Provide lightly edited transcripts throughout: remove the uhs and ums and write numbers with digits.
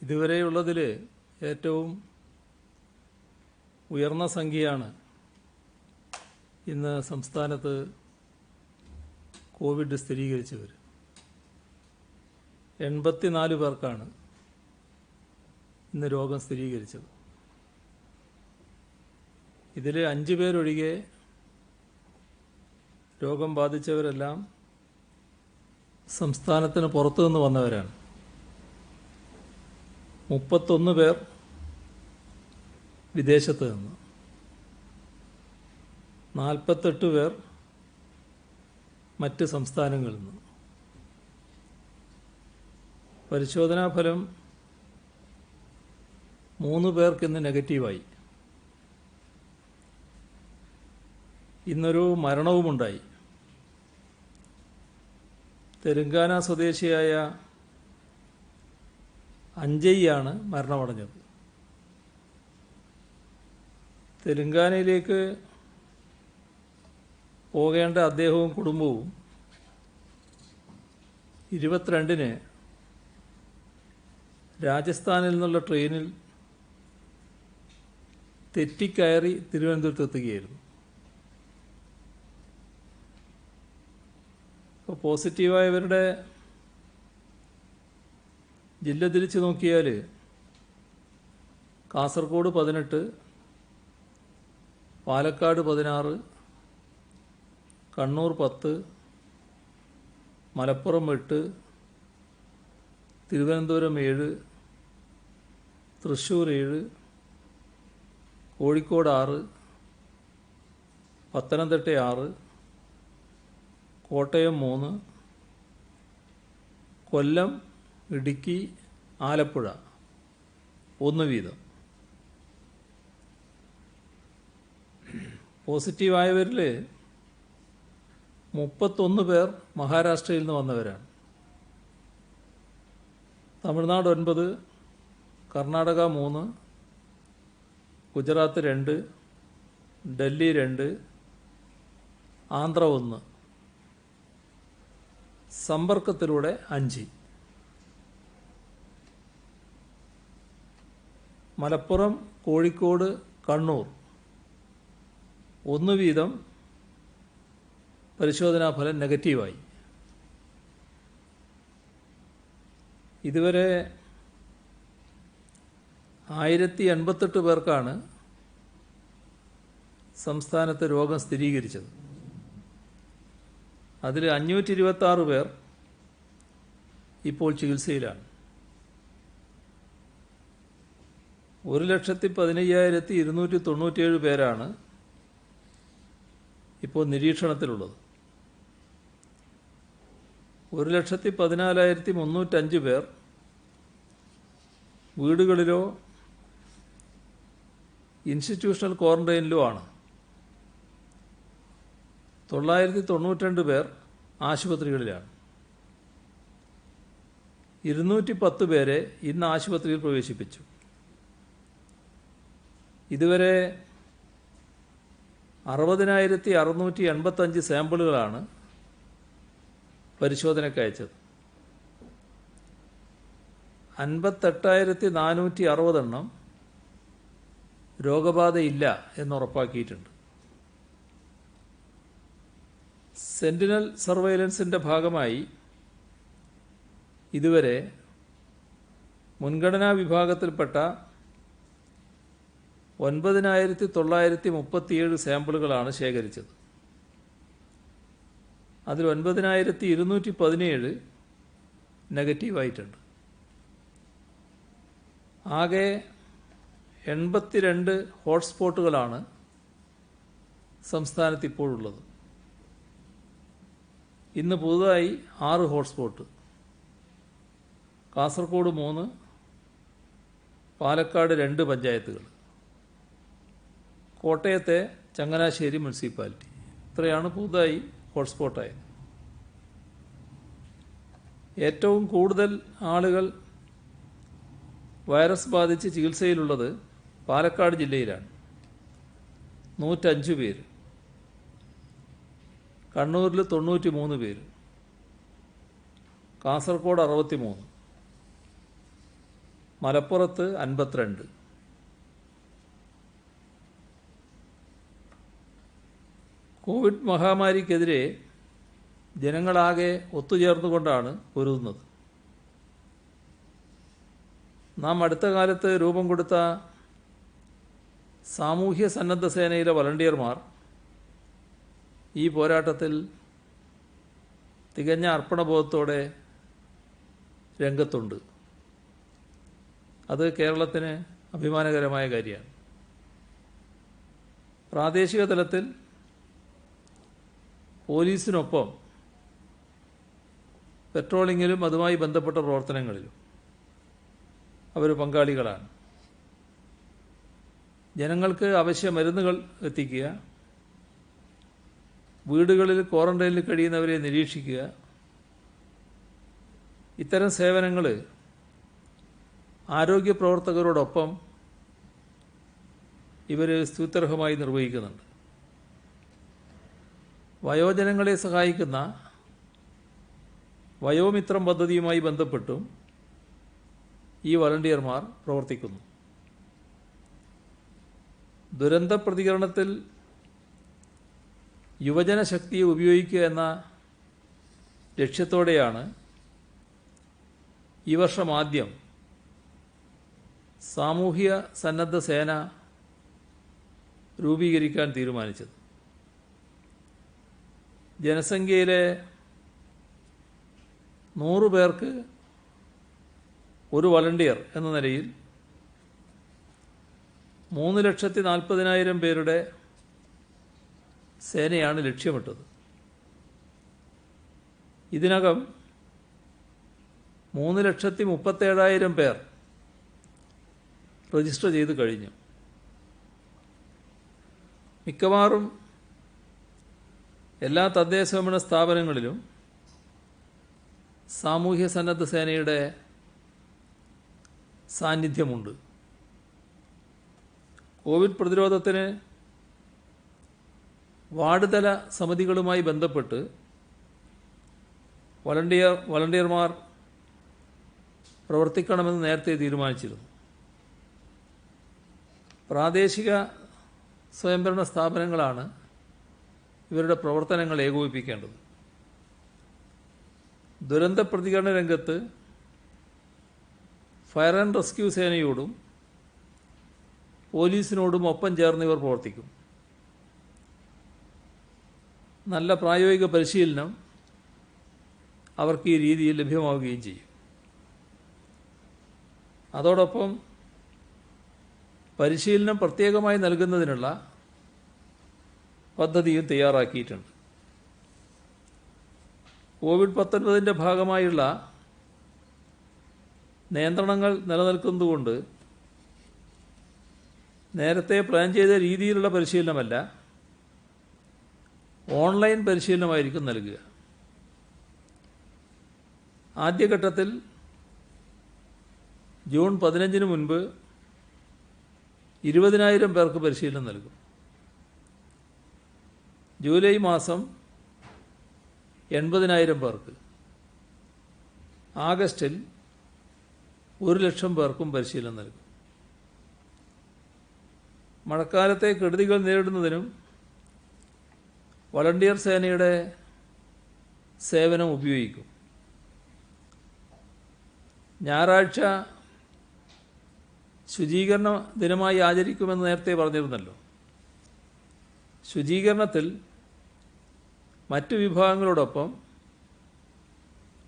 ഇതുവരെയുള്ളതിൽ ഏറ്റവും ഉയർന്ന സംഖ്യയാണ് ഇന്ന് സംസ്ഥാനത്ത് കോവിഡ് സ്ഥിരീകരിച്ചവർ. 84 പേർക്കാണ് ഇന്ന് രോഗം സ്ഥിരീകരിച്ചത്. ഇതിൽ 5 പേരൊഴികെ രോഗം ബാധിച്ചവരെല്ലാം സംസ്ഥാനത്തിന് പുറത്തുനിന്ന് വന്നവരാണ്. 31 പേർ വിദേശത്ത് നിന്ന്, 48 പേർ മറ്റ് സംസ്ഥാനങ്ങളിൽ നിന്ന്. പരിശോധനാ ഫലം 3 പേർക്ക് ഇന്ന് നെഗറ്റീവായി. ഇന്നൊരു മരണവുമുണ്ടായി. തെലങ്കാന സ്വദേശിയായ അഞ്ജയ്യാണ് മരണമടഞ്ഞത്. തെലങ്കാനയിലേക്ക് പോകേണ്ട അദ്ദേഹവും കുടുംബവും 22-ന് രാജസ്ഥാനിൽ നിന്നുള്ള ട്രെയിനിൽ തെറ്റിക്കയറി തിരുവനന്തപുരത്ത് എത്തുകയായിരുന്നു. അപ്പോൾ പോസിറ്റീവായവരുടെ ജില്ല തിരിച്ച് നോക്കിയാൽ കാസർഗോഡ് 18, പാലക്കാട് 16, കണ്ണൂർ 10, മലപ്പുറം 8, തിരുവനന്തപുരം 7, തൃശ്ശൂർ 7, കോഴിക്കോട് 6, പത്തനംതിട്ട 6, കോട്ടയം 3, കൊല്ലം, ഇടുക്കി, ആലപ്പുഴ 1 വീതം. പോസിറ്റീവായവരിൽ 31 പേർ മഹാരാഷ്ട്രയിൽ നിന്ന് വന്നവരാണ്. തമിഴ്നാട് 9, കർണാടക 3, ഗുജറാത്ത് 2, ഡൽഹി 2, ആന്ധ്ര 1, സമ്പർക്കത്തിലൂടെ 5. മലപ്പുറം, കോഴിക്കോട്, കണ്ണൂർ 1 വീതം പരിശോധനാ ഫലം നെഗറ്റീവായി. ഇതുവരെ 1088 പേർക്കാണ് സംസ്ഥാനത്ത് രോഗം സ്ഥിരീകരിച്ചത്. അതിൽ 526 പേർ ഇപ്പോൾ ചികിത്സയിലാണ്. 1,15,297 പേരാണ് ഇപ്പോൾ നിരീക്ഷണത്തിലുള്ളത്. 1,14,305 പേർ വീടുകളിലോ ഇൻസ്റ്റിറ്റ്യൂഷണൽ ക്വാറന്റൈനിലോ ആണ്. 992 പേർ ആശുപത്രികളിലാണ്. 210 പേരെ ഇന്ന് ആശുപത്രിയിൽ പ്രവേശിപ്പിച്ചു. ഇതുവരെ 60,685 സാമ്പിളുകളാണ് പരിശോധനയ്ക്ക് അയച്ചത്. 58,460 എണ്ണം രോഗബാധയില്ല എന്നുറപ്പാക്കിയിട്ടുണ്ട്. സെന്റിനൽ സർവൈലൻസിൻ്റെ ഭാഗമായി ഇതുവരെ മുൻഗണനാ വിഭാഗത്തിൽപ്പെട്ട 9,937 സാമ്പിളുകളാണ് ശേഖരിച്ചത്. അതിൽ 9,217 നെഗറ്റീവായിട്ടുണ്ട്. ആകെ 82 ഹോട്ട്സ്പോട്ടുകളാണ് സംസ്ഥാനത്ത് ഇപ്പോഴുള്ളത്. ഇന്ന് പുതുതായി 6 ഹോട്ട്സ്പോട്ട്. കാസർഗോഡ് 3, പാലക്കാട് 2 പഞ്ചായത്തുകൾ, കോട്ടയത്തെ ചങ്ങനാശ്ശേരി മുനിസിപ്പാലിറ്റി. ഇത്രയാണ് പുതുതായി ഹോട്ട്സ്പോട്ടായത്. ഏറ്റവും കൂടുതൽ ആളുകൾ വൈറസ് ബാധിച്ച് ചികിത്സയിലുള്ളത് പാലക്കാട് ജില്ലയിലാണ്. 105 പേര്. കണ്ണൂരിൽ 93 പേര്. കാസർഗോഡ് 63, മലപ്പുറത്ത് 52. കോവിഡ് മഹാമാരിക്കെതിരെ ജനങ്ങളാകെ ഒത്തുചേർന്നുകൊണ്ടാണ് പൊരുതുന്നത്. നാം അടുത്ത കാലത്ത് രൂപം കൊടുത്ത സാമൂഹ്യ സന്നദ്ധ സേനയിലെ വളണ്ടിയർമാർ ഈ പോരാട്ടത്തിൽ തികഞ്ഞ അർപ്പണബോധത്തോടെ രംഗത്തുണ്ട്. അത് കേരളത്തിന് അഭിമാനകരമായ കാര്യമാണ്. പ്രാദേശിക തലത്തിൽ പോലീസിനൊപ്പം പെട്രോളിങ്ങിലും അതുമായി ബന്ധപ്പെട്ട പ്രവർത്തനങ്ങളിലും അവർ പങ്കാളികളാണ്. ജനങ്ങൾക്ക് അവശ്യ മരുന്നുകൾ എത്തിക്കുക, വീടുകളിൽ ക്വാറന്റൈനിൽ കഴിയുന്നവരെ നിരീക്ഷിക്കുക, ഇത്തരം സേവനങ്ങൾ ആരോഗ്യ പ്രവർത്തകരോടൊപ്പം ഇവർ സ്തുത്യർഹമായി നിർവഹിക്കുന്നുണ്ട്. വയോജനങ്ങളെ സഹായിക്കുന്ന വയോമിത്രം പദ്ധതിയുമായി ബന്ധപ്പെട്ടും ഈ വളണ്ടിയർമാർ പ്രവർത്തിക്കുന്നു. ദുരന്ത പ്രതികരണത്തിൽ യുവജന ശക്തിയെ ഉപയോഗിക്കുക എന്ന ലക്ഷ്യത്തോടെയാണ് ഈ വർഷം ആദ്യം സാമൂഹ്യ സന്നദ്ധ സേന രൂപീകരിക്കാൻ തീരുമാനിച്ചത്. ജനസംഖ്യയിലെ 100 പേർക്ക് ഒരു വളണ്ടിയർ എന്ന നിലയിൽ 3,40,000 പേരുടെ സേനയാണ് ലക്ഷ്യമിട്ടത്. ഇതിനകം 3,37,000 പേർ രജിസ്റ്റർ ചെയ്ത് കഴിഞ്ഞു. മിക്കവാറും എല്ലാ തദ്ദേശഭരണ സ്ഥാപനങ്ങളിലും സാമൂഹ്യ സന്നദ്ധ സേനയുടെ സാന്നിധ്യമുണ്ട്. കോവിഡ് പ്രതിരോധത്തിന് വാർഡ് തല സമിതികളുമായി ബന്ധപ്പെട്ട് വളണ്ടിയർമാർ പ്രവർത്തിക്കണമെന്ന് നേരത്തെ തീരുമാനിച്ചിരുന്നു. പ്രാദേശിക സ്വയംഭരണ സ്ഥാപനങ്ങളാണ് ഇവരുടെ പ്രവർത്തനങ്ങൾ ഏകോപിപ്പിക്കേണ്ടത്. ദുരന്ത പ്രതികരണ രംഗത്ത് ഫയർ ആൻഡ് റെസ്ക്യൂ സേനയോടും പോലീസിനോടും ഒപ്പം ചേർന്ന് ഇവർ പ്രവർത്തിക്കും. നല്ല പ്രായോഗിക പരിശീലനം അവർക്ക് ഈ രീതിയിൽ ലഭ്യമാവുകയും ചെയ്യും. അതോടൊപ്പം പരിശീലനം പ്രത്യേകമായി നൽകുന്നതിനുള്ള പദ്ധതിയും തയ്യാറാക്കിയിട്ടുണ്ട്. കോവിഡ്-19 ഭാഗമായുള്ള നിയന്ത്രണങ്ങൾ നിലനിൽക്കുന്നതുകൊണ്ട് നേരത്തെ പ്ലാൻ ചെയ്ത രീതിയിലുള്ള പരിശീലനമല്ല, ഓൺലൈൻ പരിശീലനമായിരിക്കും നൽകുക. ആദ്യഘട്ടത്തിൽ ജൂൺ 15 മുൻപ് 20,000 പേർക്ക് പരിശീലനം നൽകും. ജൂലൈ മാസം 80,000 പേർക്ക്, ആഗസ്റ്റിൽ 1,00,000 പേർക്കും പരിശീലനം നൽകും. മഴക്കാലത്തെ കെടുതികൾ നേരിടുന്നതിനും വളണ്ടിയർ സേനയുടെ സേവനം ഉപയോഗിക്കും. ഞായറാഴ്ച ശുചീകരണ ദിനമായി ആചരിക്കുമെന്ന് നേരത്തെ പറഞ്ഞിരുന്നല്ലോ. ശുചീകരണത്തിൽ മറ്റു വിഭാഗങ്ങളോടൊപ്പം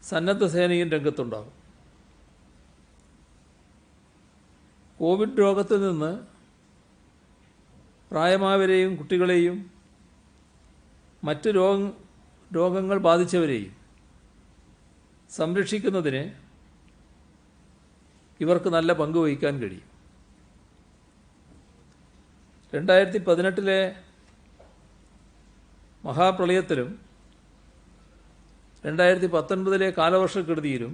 സന്നദ്ധ സേനയും രംഗത്തുണ്ടാകും. കോവിഡ് രോഗത്തിൽ നിന്ന് പ്രായമായവരെയും കുട്ടികളെയും മറ്റ് രോഗങ്ങൾ ബാധിച്ചവരെയും സംരക്ഷിക്കുന്നതിന് ഇവർക്ക് നല്ല പങ്ക് വഹിക്കാൻ കഴിയും. 2018 മഹാപ്രളയത്തിലും 2019 കാലവർഷക്കെടുതിയിലും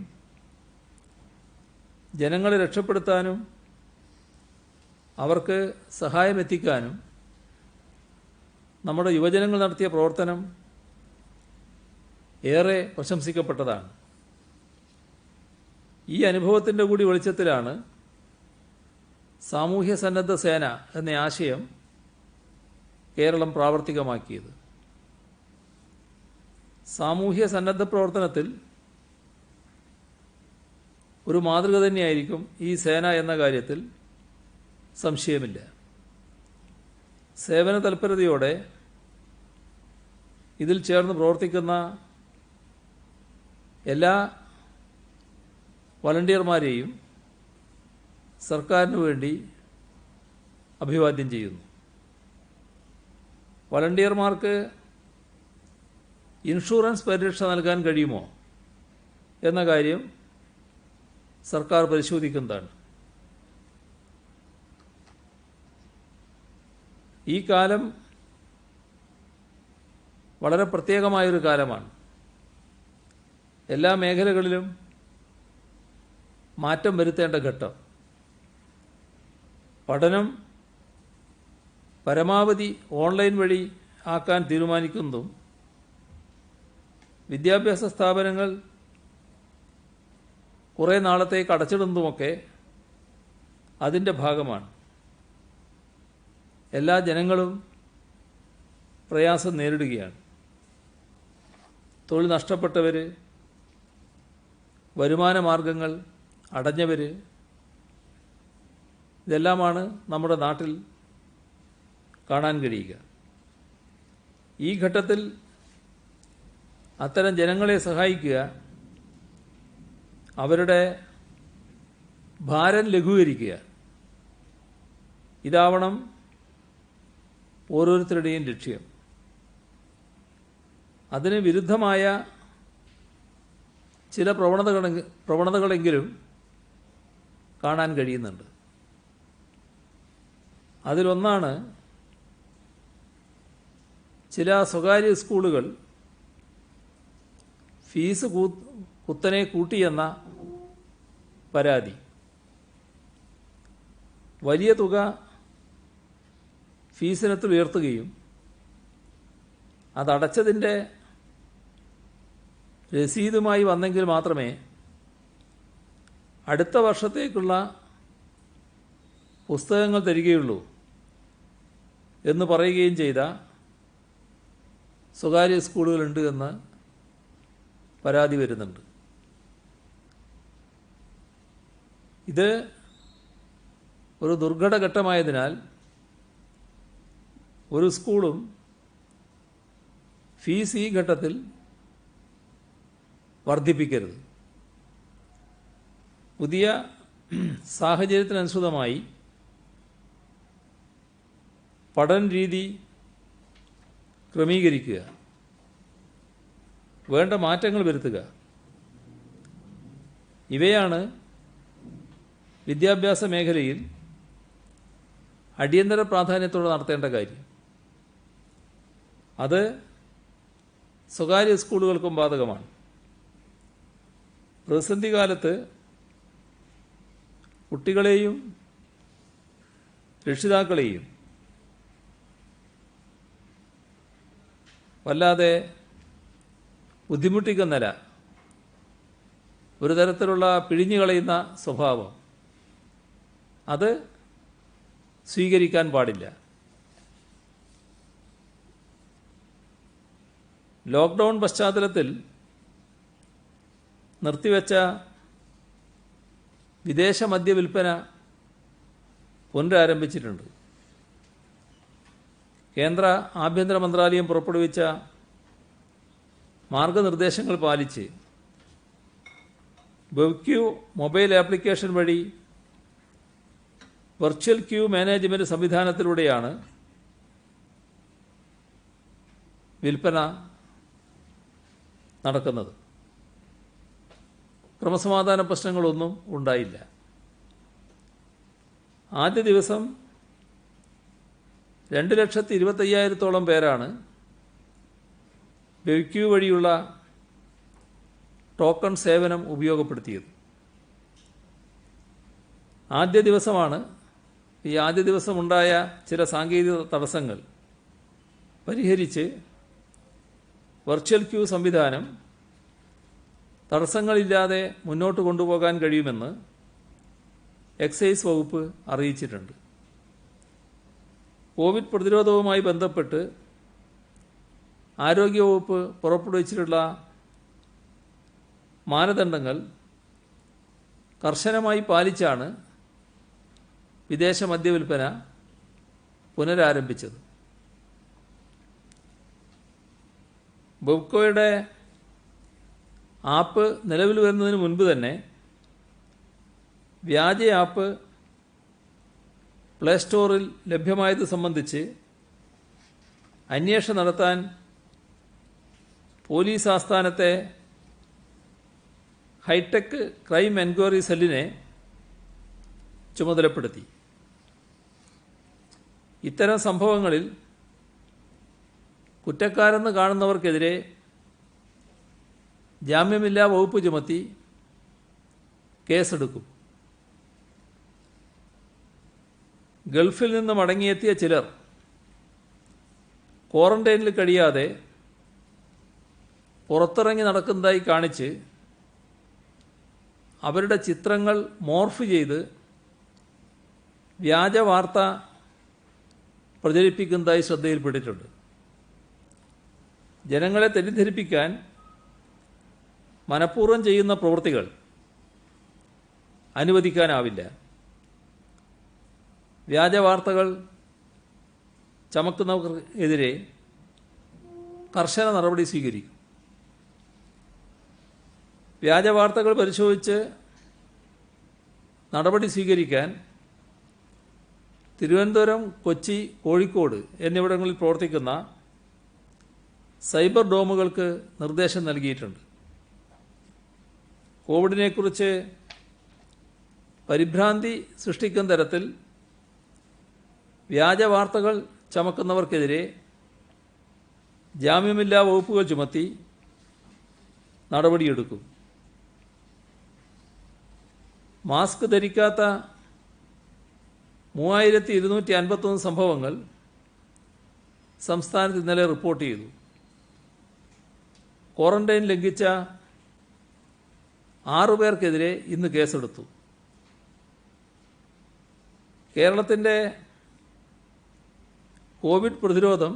ജനങ്ങളെ രക്ഷപ്പെടുത്താനും അവർക്ക് സഹായമെത്തിക്കാനും നമ്മുടെ യുവജനങ്ങൾ നടത്തിയ പ്രവർത്തനം ഏറെ പ്രശംസിക്കപ്പെട്ടതാണ്. ഈ അനുഭവത്തിൻ്റെ കൂടി വെളിച്ചത്തിലാണ് സാമൂഹ്യ സന്നദ്ധ സേന എന്ന ആശയം കേരളം പ്രാവർത്തികമാക്കിയത്. സാമൂഹ്യ സന്നദ്ധ പ്രവർത്തനത്തിൽ ഒരു മാതൃക തന്നെയായിരിക്കും ഈ സേന എന്ന കാര്യത്തിൽ സംശയമില്ല. സേവന തൽപരതയോടെ ഇതിൽ ചേർന്ന് പ്രവർത്തിക്കുന്ന എല്ലാ വളണ്ടിയർമാരെയും സർക്കാരിനു വേണ്ടി അഭിവാദ്യം ചെയ്യുന്നു. വളണ്ടിയർമാർക്ക് ഇൻഷുറൻസ് പരിരക്ഷ നൽകാൻ കഴിയുമോ എന്ന കാര്യം സർക്കാർ പരിശോധിക്കുന്നതാണ്. ഈ കാലം വളരെ പ്രത്യേകമായൊരു കാലമാണ്. എല്ലാ മേഖലകളിലും മാറ്റം വരുത്തേണ്ട ഘട്ടം. പഠനം പരമാവധി ഓൺലൈൻ വഴി ആക്കാൻ തീരുമാനിക്കുന്നതും വിദ്യാഭ്യാസ സ്ഥാപനങ്ങൾ കുറേ നാളത്തേക്ക് അടച്ചിടുന്നതുമൊക്കെ അതിൻ്റെ ഭാഗമാണ്. എല്ലാ ജനങ്ങളും പ്രയാസം നേരിടുകയാണ്. തൊഴിൽ നഷ്ടപ്പെട്ടവർ, വരുമാന മാർഗങ്ങൾ അടഞ്ഞവർ, ഇതെല്ലാമാണ് നമ്മുടെ നാട്ടിൽ കാണാൻ കഴിയുക. ഈ ഘട്ടത്തിൽ അത്തരം ജനങ്ങളെ സഹായിക്കുക, അവരുടെ ഭാരം ലഘൂകരിക്കുക, ഇതാവണം ഓരോരുത്തരുടെയും ലക്ഷ്യം. അതിന് വിരുദ്ധമായ ചില പ്രവണതകളെങ്കിലും കാണാൻ കഴിയുന്നുണ്ട്. അതിലൊന്നാണ് ചില സ്വകാര്യ സ്കൂളുകൾ ഫീസ് കുത്തനെ കൂട്ടിയെന്ന പരാതി. വലിയ തുക ഫീസിനത്തിൽ ഉയർത്തുകയും അതടച്ചതിൻ്റെ രസീതുമായി വന്നെങ്കിൽ മാത്രമേ അടുത്ത വർഷത്തേക്കുള്ള പുസ്തകങ്ങൾ തരികയുള്ളൂ എന്ന് പറയുകയും ചെയ്ത സ്വകാര്യ സ്കൂളുകളുണ്ട് എന്ന് പരാതി വരുന്നുണ്ട്. ഇത് ഒരു ദുർഘടഘട്ടമായതിനാൽ ഒരു സ്കൂളും ഫീസ് ഈ ഘട്ടത്തിൽ വർദ്ധിപ്പിക്കരുത്. പുതിയ സാഹചര്യത്തിനനുസൃതമായി പഠന രീതി ക്രമീകരിക്കുക, വേണ്ട മാറ്റങ്ങൾ വരുത്തുക, ഇവയാണ് വിദ്യാഭ്യാസ മേഖലയിൽ അടിയന്തര പ്രാധാന്യത്തോടെ നടത്തേണ്ട കാര്യം. അത് സ്വകാര്യ സ്കൂളുകൾക്കും ബാധകമാണ്. പ്രതിസന്ധി കാലത്ത് കുട്ടികളെയും രക്ഷിതാക്കളെയും വല്ലാതെ ബുദ്ധിമുട്ടിക്കുന്നല്ല ഒരു തരത്തിലുള്ള പിഴിഞ്ഞു കളയുന്ന സ്വഭാവം, അത് സ്വീകരിക്കാൻ പാടില്ല. ലോക്ക്ഡൗൺ പശ്ചാത്തലത്തിൽ നിർത്തിവെച്ച വിദേശ മദ്യവിൽപ്പന പുനരാരംഭിച്ചിട്ടുണ്ട്. കേന്ദ്ര ആഭ്യന്തര മന്ത്രാലയം പുറപ്പെടുവിച്ച മാർഗനിർദ്ദേശങ്ങൾ പാലിച്ച് ബെവ്ക്യൂ മൊബൈൽ ആപ്ലിക്കേഷൻ വഴി വെർച്വൽ ക്യൂ മാനേജ്മെൻറ്റ് സംവിധാനത്തിലൂടെയാണ് വിൽപ്പന നടക്കുന്നത്. ക്രമസമാധാന പ്രശ്നങ്ങളൊന്നും ഉണ്ടായില്ല. ആദ്യ ദിവസം 2,25,000-ഓളം പേരാണ് ബെവ്ക്യൂ വഴിയുള്ള ടോക്കൺ സേവനം ഉപയോഗപ്പെടുത്തിയത്. ആദ്യ ദിവസമാണ്. ഈ ആദ്യ ദിവസമുണ്ടായ ചില സാങ്കേതിക തടസ്സങ്ങൾ പരിഹരിച്ച് വെർച്വൽ ക്യൂ സംവിധാനം തടസ്സങ്ങളില്ലാതെ മുന്നോട്ട് കൊണ്ടുപോകാൻ കഴിയുമെന്ന് എക്സൈസ് വകുപ്പ് അറിയിച്ചിട്ടുണ്ട്. കോവിഡ് പ്രതിരോധവുമായി ബന്ധപ്പെട്ട് ആരോഗ്യവകുപ്പ് പുറപ്പെടുവിച്ചിട്ടുള്ള മാനദണ്ഡങ്ങൾ കർശനമായി പാലിച്ചാണ് വിദേശ മദ്യവിൽപ്പന പുനരാരംഭിച്ചത്. ബെവ്കോയുടെ ആപ്പ് നിലവിൽ വരുന്നതിന് മുൻപ് തന്നെ വ്യാജ ആപ്പ് പ്ലേ സ്റ്റോറിൽ ലഭ്യമായത് സംബന്ധിച്ച് അന്വേഷണം നടത്താൻ പോലീസ് ആസ്ഥാനത്തെ ഹൈടെക് ക്രൈം എൻക്വയറി സെല്ലിനെ ചുമതലപ്പെടുത്തി. ഇത്തരം സംഭവങ്ങളിൽ കുറ്റക്കാരെന്ന് കാണുന്നവർക്കെതിരെ ജാമ്യമില്ലാ വകുപ്പ് ചുമത്തി കേസെടുക്കും. ഗൾഫിൽ നിന്ന് മടങ്ങിയെത്തിയ ചിലർ ക്വാറന്റൈനിൽ കഴിയാതെ പുറത്തിറങ്ങി നടക്കുന്നതായി കാണിച്ച് അവരുടെ ചിത്രങ്ങൾ മോർഫ് ചെയ്ത് വ്യാജ വാർത്ത പ്രചരിപ്പിക്കുന്നതായി ശ്രദ്ധയിൽപ്പെട്ടിട്ടുണ്ട്. ജനങ്ങളെ തെറ്റിദ്ധരിപ്പിക്കാൻ മനഃപൂർവ്വം ചെയ്യുന്ന പ്രവൃത്തികൾ അനുവദിക്കാനാവില്ല. വ്യാജ വാർത്തകൾ ചമക്കുന്നവർക്കെതിരെ കർശന നടപടി സ്വീകരിക്കും. വ്യാജ വാർത്തകൾ പരിശോധിച്ച് നടപടി സ്വീകരിക്കാൻ തിരുവനന്തപുരം, കൊച്ചി, കോഴിക്കോട് എന്നിവിടങ്ങളിൽ പ്രവർത്തിക്കുന്ന സൈബർ ഡോമുകൾക്ക് നിർദ്ദേശം നൽകിയിട്ടുണ്ട്. കോവിഡിനെക്കുറിച്ച് പരിഭ്രാന്തി സൃഷ്ടിക്കുന്ന തരത്തിൽ വ്യാജ വാർത്തകൾ ചമക്കുന്നവർക്കെതിരെ ജാമ്യമില്ലാ വകുപ്പുകൾ ചുമത്തി നടപടിയെടുക്കും. മാസ്ക് ധരിക്കാത്ത 3251 സംഭവങ്ങൾ സംസ്ഥാനത്ത് ഇന്നലെ റിപ്പോർട്ട് ചെയ്തു. ക്വാറന്റൈൻ ലംഘിച്ച 6 പേർക്കെതിരെ ഇന്ന് കേസെടുത്തു. കേരളത്തിൻ്റെ കോവിഡ് പ്രതിരോധം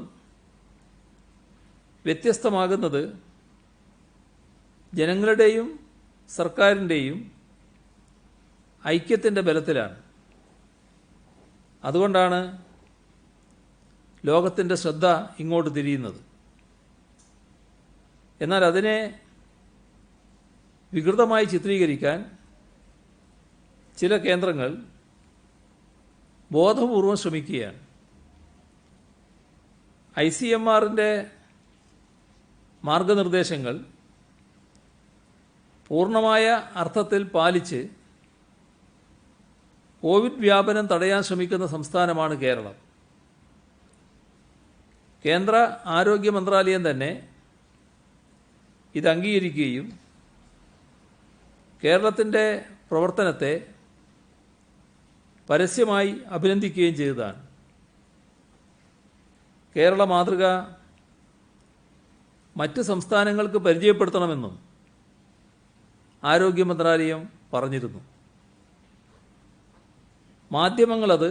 വ്യത്യസ്തമാകുന്നത് ജനങ്ങളുടെയും സർക്കാരിൻ്റെയും ഐക്യത്തിൻ്റെ ബലത്തിലാണ്. അതുകൊണ്ടാണ് ലോകത്തിൻ്റെ ശ്രദ്ധ ഇങ്ങോട്ട് തിരിയുന്നത്. എന്നാൽ അതിനെ വികൃതമായി ചിത്രീകരിക്കാൻ ചില കേന്ദ്രങ്ങൾ ബോധപൂർവം ശ്രമിക്കുകയാണ്. ICMRൻ്റെ മാർഗനിർദ്ദേശങ്ങൾ പൂർണ്ണമായ അർത്ഥത്തിൽ പാലിച്ച് കോവിഡ് വ്യാപനം തടയാൻ ശ്രമിക്കുന്ന സംസ്ഥാനമാണ് കേരളം. കേന്ദ്ര ആരോഗ്യ മന്ത്രാലയം തന്നെ ഇത് അംഗീകരിക്കുകയും കേരളത്തിൻ്റെ പ്രവർത്തനത്തെ പരസ്യമായി അഭിനന്ദിക്കുകയും ചെയ്തതാണ്. കേരള മാതൃക മറ്റ് സംസ്ഥാനങ്ങൾക്ക് പരിചയപ്പെടുത്തണമെന്നും ആരോഗ്യ മന്ത്രാലയം പറഞ്ഞിരുന്നു. മാധ്യമങ്ങളത്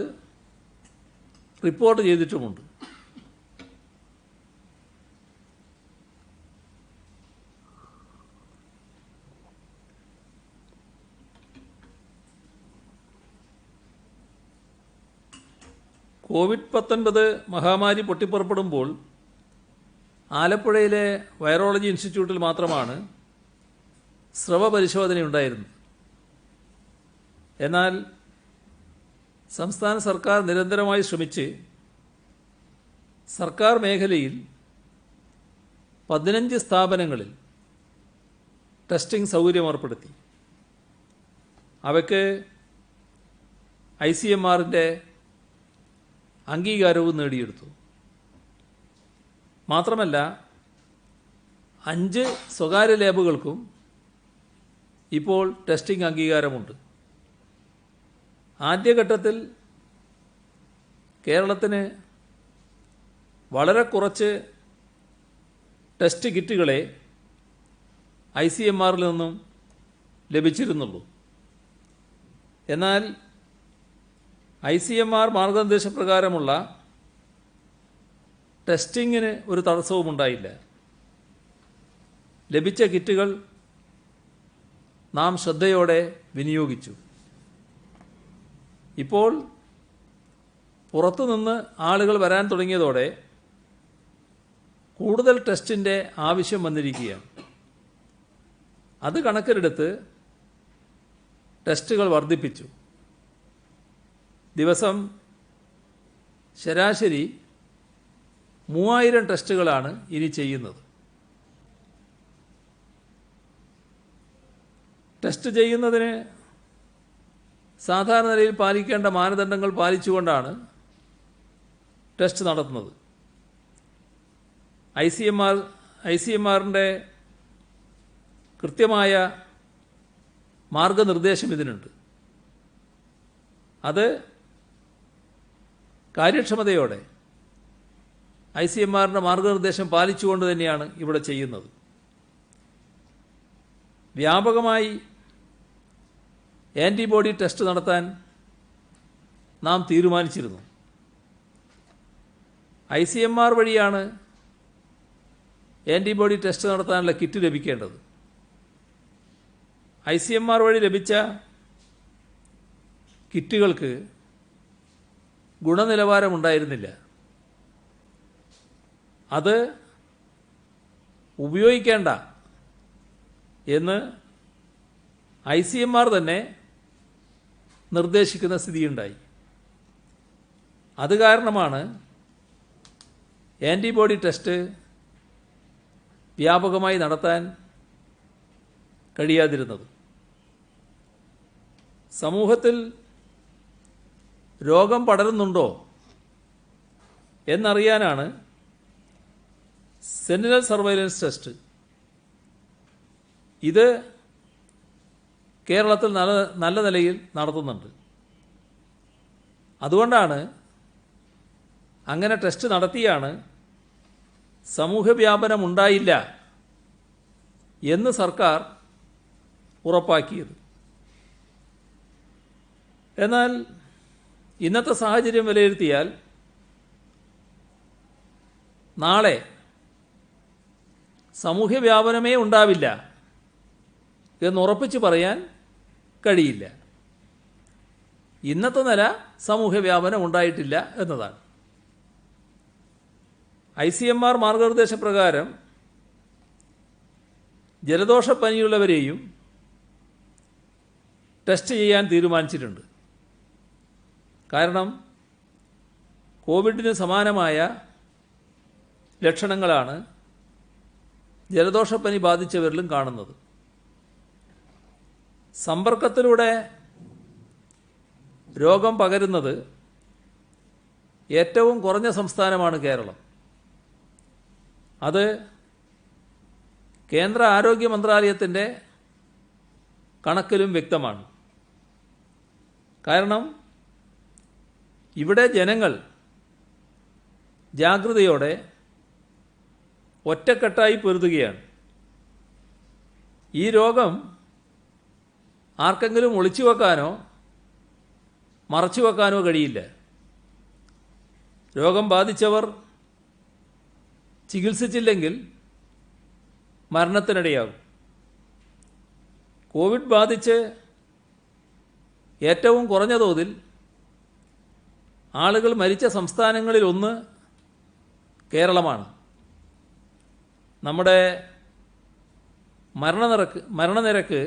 റിപ്പോർട്ട് ചെയ്തിട്ടുമുണ്ട്. കോവിഡ്-19 മഹാമാരി പൊട്ടിപ്പുറപ്പെടുമ്പോൾ ആലപ്പുഴയിലെ വൈറോളജി ഇൻസ്റ്റിറ്റ്യൂട്ടിൽ മാത്രമാണ് സ്രവ പരിശോധനയുണ്ടായിരുന്നത്. എന്നാൽ സംസ്ഥാന സർക്കാർ നിരന്തരമായി ശ്രമിച്ച് സർക്കാർ മേഖലയിൽ 15 സ്ഥാപനങ്ങളിൽ ടെസ്റ്റിംഗ് സൗകര്യം ഏർപ്പെടുത്തി. അവയ്ക്ക് ICMRൻ്റെ അംഗീകാരവും നേടിയെടുത്തു. മാത്രമല്ല 5 സ്വകാര്യ ലാബുകൾക്കും ഇപ്പോൾ ടെസ്റ്റിംഗ് അംഗീകാരമുണ്ട്. ആദ്യഘട്ടത്തിൽ കേരളത്തിന് വളരെ കുറച്ച് ടെസ്റ്റ് കിറ്റുകളെ ICMRൽ നിന്നും ലഭിച്ചിരുന്നുള്ളൂ. എന്നാൽ ICMR മാർഗനിർദ്ദേശപ്രകാരമുള്ള ടെസ്റ്റിങ്ങിന് ഒരു തടസ്സവും ഉണ്ടായില്ല. ലഭിച്ച കിറ്റുകൾ നാം ശ്രദ്ധയോടെ വിനിയോഗിച്ചു. ഇപ്പോൾ പുറത്തുനിന്ന് ആളുകൾ വരാൻ തുടങ്ങിയതോടെ കൂടുതൽ ടെസ്റ്റിൻ്റെ ആവശ്യം വന്നിരിക്കുകയാണ്. അത് കണക്കിലെടുത്ത് ടെസ്റ്റുകൾ വർദ്ധിപ്പിച്ചു. ദിവസം ശരാശരി 3000 ടെസ്റ്റുകളാണ് ഇനി ചെയ്യുന്നത്. ടെസ്റ്റ് ചെയ്യുന്നതിന് സാധാരണ നിലയിൽ പാലിക്കേണ്ട മാനദണ്ഡങ്ങൾ പാലിച്ചുകൊണ്ടാണ് ടെസ്റ്റ് നടത്തുന്നത്. ICMRൻ്റെ കൃത്യമായ മാർഗനിർദ്ദേശം ഇതിനുണ്ട്. അത് കാര്യക്ഷമതയോടെ ICMRൻ്റെ മാർഗനിർദ്ദേശം പാലിച്ചുകൊണ്ട് തന്നെയാണ് ഇവിടെ ചെയ്യുന്നത്. വ്യാപകമായി ആൻറ്റിബോഡി ടെസ്റ്റ് നടത്താൻ നാം തീരുമാനിച്ചിരുന്നു. ICMR വഴിയാണ് ആൻറ്റിബോഡി ടെസ്റ്റ് നടത്താനുള്ള കിറ്റ് ലഭിക്കേണ്ടത്. ICMR വഴി ലഭിച്ച കിറ്റുകൾക്ക് ഗുണനിലവാരമുണ്ടായിരുന്നില്ല. അത് ഉപയോഗിക്കേണ്ട എന്ന് ICMR തന്നെ നിർദ്ദേശിക്കുന്ന സ്ഥിതിയുണ്ടായി. അത് കാരണമാണ് ആൻറ്റിബോഡി ടെസ്റ്റ് വ്യാപകമായി നടത്താൻ കഴിയാതിരുന്നത്. സമൂഹത്തിൽ രോഗം പടരുന്നുണ്ടോ എന്നറിയാനാണ് സെന്റിനൽ സർവൈലൻസ് ടെസ്റ്റ്. ഇത് കേരളത്തിൽ നല്ല നിലയിൽ നടത്തുന്നുണ്ട്. അതുകൊണ്ടാണ് അങ്ങനെ ടെസ്റ്റ് നടത്തിയാണ് സമൂഹവ്യാപനം ഉണ്ടായില്ല എന്ന് സർക്കാർ ഉറപ്പാക്കിയത്. എന്നാൽ ഇന്നത്തെ സാഹചര്യം വിലയിരുത്തിയാൽ നാളെ സമൂഹവ്യാപനമേ ഉണ്ടാവില്ല എന്നുറപ്പിച്ച് പറയാൻ കഴിയില്ല. ഇന്നത്തെ നില സമൂഹവ്യാപനം ഉണ്ടായിട്ടില്ല എന്നതാണ്. ICMR മാർഗനിർദ്ദേശപ്രകാരം ജലദോഷപ്പനിയുള്ളവരെയും ടെസ്റ്റ് ചെയ്യാൻ തീരുമാനിച്ചിട്ടുണ്ട്. കാരണം കോവിഡിന് സമാനമായ ലക്ഷണങ്ങളാണ് ജലദോഷപ്പനി ബാധിച്ചവരിലും കാണുന്നത്. സമ്പർക്കത്തിലൂടെ രോഗം പകരുന്നത് ഏറ്റവും കുറഞ്ഞ സംസ്ഥാനമാണ് കേരളം. അത് കേന്ദ്ര ആരോഗ്യ മന്ത്രാലയത്തിൻ്റെ കണക്കിലും വ്യക്തമാണ്. കാരണം ഇവിടെ ജനങ്ങൾ ജാഗ്രതയോടെ ഒറ്റക്കെട്ടായി പൊരുതുകയാണ്. ഈ രോഗം ആർക്കെങ്കിലും ഒളിച്ചു വെക്കാനോ മറച്ചു വെക്കാനോ കഴിയില്ല. രോഗം ബാധിച്ചവർ ചികിത്സിച്ചില്ലെങ്കിൽ മരണത്തിനിടയാകും. കോവിഡ് ബാധിച്ച് ഏറ്റവും കുറഞ്ഞ തോതിൽ ആളുകൾ മരിച്ച സംസ്ഥാനങ്ങളിലൊന്ന് കേരളമാണ്. നമ്മുടെ മരണനിരക്ക്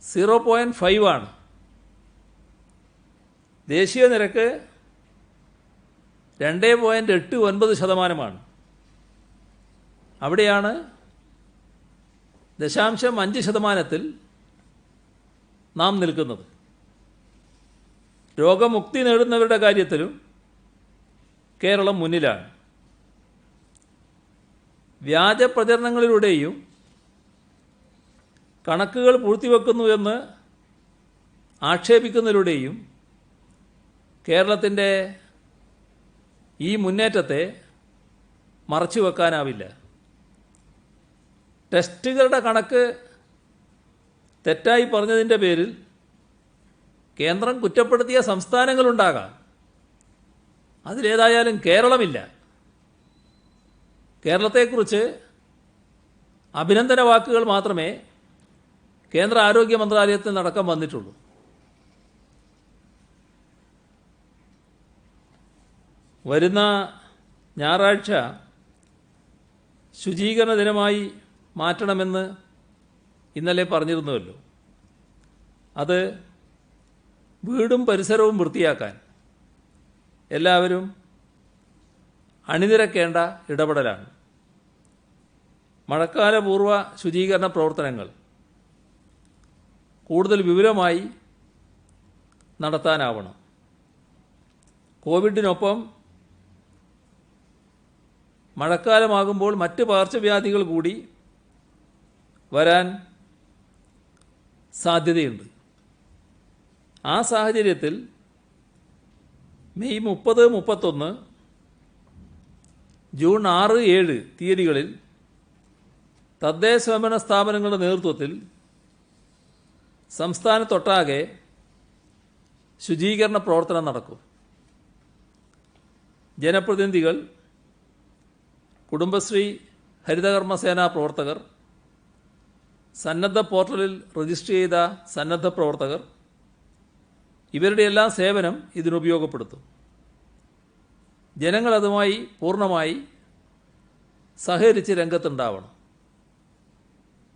0.5 ആണ്. ദേശീയ നിരക്ക് 2.89%. അവിടെയാണ് 0.5% നാം നിൽക്കുന്നത്. രോഗമുക്തി നേടുന്നവരുടെ കാര്യത്തിലും കേരളം മുന്നിലാണ്. വ്യാജ പ്രചരണങ്ങളിലൂടെയും കണക്കുകൾ പൂഴ്ത്തിവെക്കുന്നുവെന്ന് ആക്ഷേപിക്കുന്നതിലൂടെയും കേരളത്തിൻ്റെ ഈ മുന്നേറ്റത്തെ മറച്ചു വെക്കാനാവില്ല. ടെസ്റ്റുകളുടെ കണക്ക് തെറ്റായി പറഞ്ഞതിൻ്റെ പേരിൽ കേന്ദ്രം കുറ്റപ്പെടുത്തിയ സംസ്ഥാനങ്ങളുണ്ടാകാം. അതിലേതായാലും കേരളമില്ല. കേരളത്തെക്കുറിച്ച് അഭിനന്ദന വാക്കുകൾ മാത്രമേ കേന്ദ്ര ആരോഗ്യ മന്ത്രാലയത്തിൽ നടക്കം വന്നിട്ടുള്ളൂ. വരുന്ന ഞായറാഴ്ച ശുചീകരണ ദിനമായി മാറ്റണമെന്ന് ഇന്നലെ പറഞ്ഞിരുന്നുവല്ലോ. അത് വീടും പരിസരവും വൃത്തിയാക്കാൻ എല്ലാവരും അണിനിരക്കേണ്ട ഇടപെടലാണ്. മഴക്കാലപൂർവ്വ ശുചീകരണ പ്രവർത്തനങ്ങൾ കൂടുതൽ വിപുലമായി നടത്താനാവണം. കോവിഡിനൊപ്പം മഴക്കാലമാകുമ്പോൾ മറ്റ് പകർച്ചവ്യാധികൾ കൂടി വരാൻ സാധ്യതയുണ്ട്. ആ സാഹചര്യത്തിൽ മെയ് 30, 31, ജൂൺ 6, 7 തീയതികളിൽ തദ്ദേശ സ്വയംഭരണ സ്ഥാപനങ്ങളുടെ നേതൃത്വത്തിൽ സംസ്ഥാനത്തൊട്ടാകെ ശുചീകരണ പ്രവർത്തനം നടക്കും. ജനപ്രതിനിധികൾ, കുടുംബശ്രീ, ഹരിതകർമ്മസേന പ്രവർത്തകർ, സന്നദ്ധ പോർട്ടലിൽ രജിസ്റ്റർ ചെയ്ത സന്നദ്ധ പ്രവർത്തകർ, ഇവരുടെ എല്ലാം സേവനം ഇതിനുപയോഗപ്പെടുത്തും. ജനങ്ങൾ അതുമായി പൂർണ്ണമായി സഹകരിച്ച് രംഗത്തുണ്ടാവണം.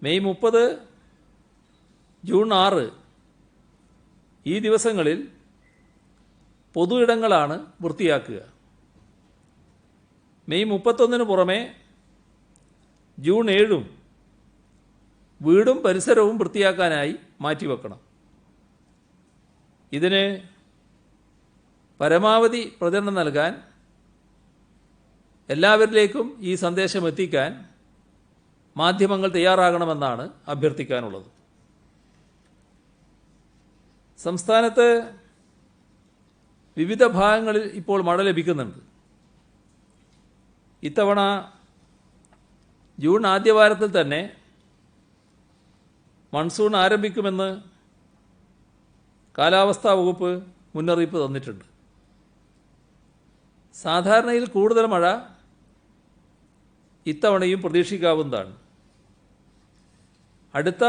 മെയ് 30, ജൂൺ 6 ഈ ദിവസങ്ങളിൽ പൊതു ഇടങ്ങളാണ് വൃത്തിയാക്കുക. മെയ് 31 പുറമെ ജൂൺ 7 വീടും പരിസരവും വൃത്തിയാക്കാനായി മാറ്റിവെക്കണം. ഇതിന് പരമാവധി പ്രചരണം നൽകാൻ, എല്ലാവരിലേക്കും ഈ സന്ദേശം എത്തിക്കാൻ മാധ്യമങ്ങൾ തയ്യാറാകണമെന്നാണ് അഭ്യർത്ഥിക്കാനുള്ളത്. സംസ്ഥാനത്ത് വിവിധ ഭാഗങ്ങളിൽ ഇപ്പോൾ മഴ ലഭിക്കുന്നുണ്ട്. ഇത്തവണ ജൂൺ ആദ്യവാരത്തിൽ തന്നെ മൺസൂൺ ആരംഭിക്കുമെന്ന് കാലാവസ്ഥാ വകുപ്പ് മുന്നറിയിപ്പ് തന്നിട്ടുണ്ട്. സാധാരണയിൽ കൂടുതൽ മഴ ഇത്തവണയും പ്രതീക്ഷിക്കാവുന്നതാണ്. അടുത്ത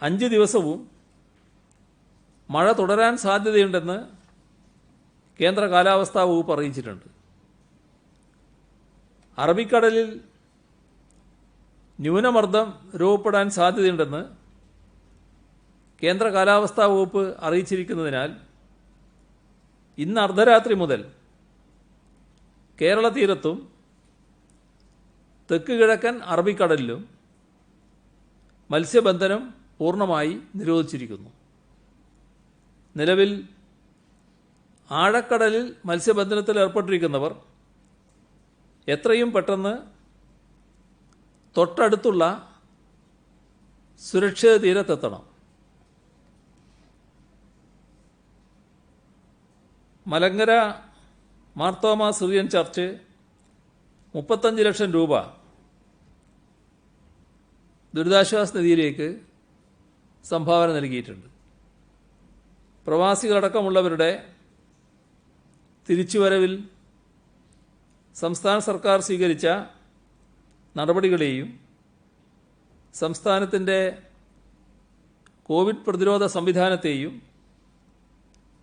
5 ദിവസവും മഴ തുടരാൻ സാധ്യതയുണ്ടെന്ന് കേന്ദ്ര കാലാവസ്ഥാ വകുപ്പ് അറിയിച്ചിട്ടുണ്ട്. അറബിക്കടലിൽ ന്യൂനമർദ്ദം രൂപപ്പെടാൻ സാധ്യതയുണ്ടെന്ന് കേന്ദ്ര കാലാവസ്ഥാ വകുപ്പ് അറിയിച്ചിരിക്കുന്നതിനാൽ ഇന്ന് അർദ്ധരാത്രി മുതൽ കേരള തീരത്തും തെക്ക് കിഴക്കൻ അറബിക്കടലിലും മത്സ്യബന്ധനം പൂർണ്ണമായി നിരോധിച്ചിരിക്കുന്നു. നിലവിൽ ആഴക്കടലിൽ മത്സ്യബന്ധനത്തിൽ ഏർപ്പെട്ടിരിക്കുന്നവർ എത്രയും പെട്ടെന്ന് തൊട്ടടുത്തുള്ള സുരക്ഷിത തീരത്തെത്തണം. മലങ്കര മാർത്തോമ സിറിയൻ ചർച്ച് 35 ലക്ഷം രൂപ ദുരിതാശ്വാസ നിധിയിലേക്ക് സംഭാവന നൽകിയിട്ടുണ്ട്. പ്രവാസികളടക്കമുള്ളവരുടെ തിരിച്ചുവരവിൽ സംസ്ഥാന സർക്കാർ സ്വീകരിച്ച നടപടികളെയും സംസ്ഥാനത്തിൻ്റെ കോവിഡ് പ്രതിരോധ സംവിധാനത്തെയും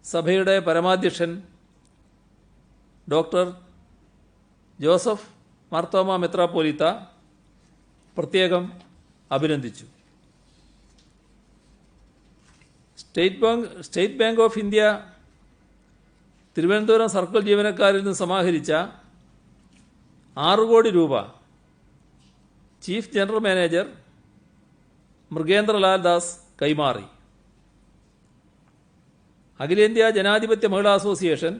സഭയുടെ പരമാധ്യക്ഷൻ ഡോക്ടർ ജോസഫ് മാർത്തോമ മെത്രാപ്പോലീത്ത പ്രത്യേകം അഭിനന്ദിച്ചു. State bank of India Thiruvananthapuram circle ജീവനക്കാരിൽ നിന്ന് സമാഹരിച്ച 6 കോടി രൂപ ചീഫ് ജനറൽ മാനേജർ മൃഗേന്ദ്രലാൽ ദാസ് കൈമാറി. അഖിലേന്ത്യാ ജനാധിപത്യ മഹിളാ അസോസിയേഷൻ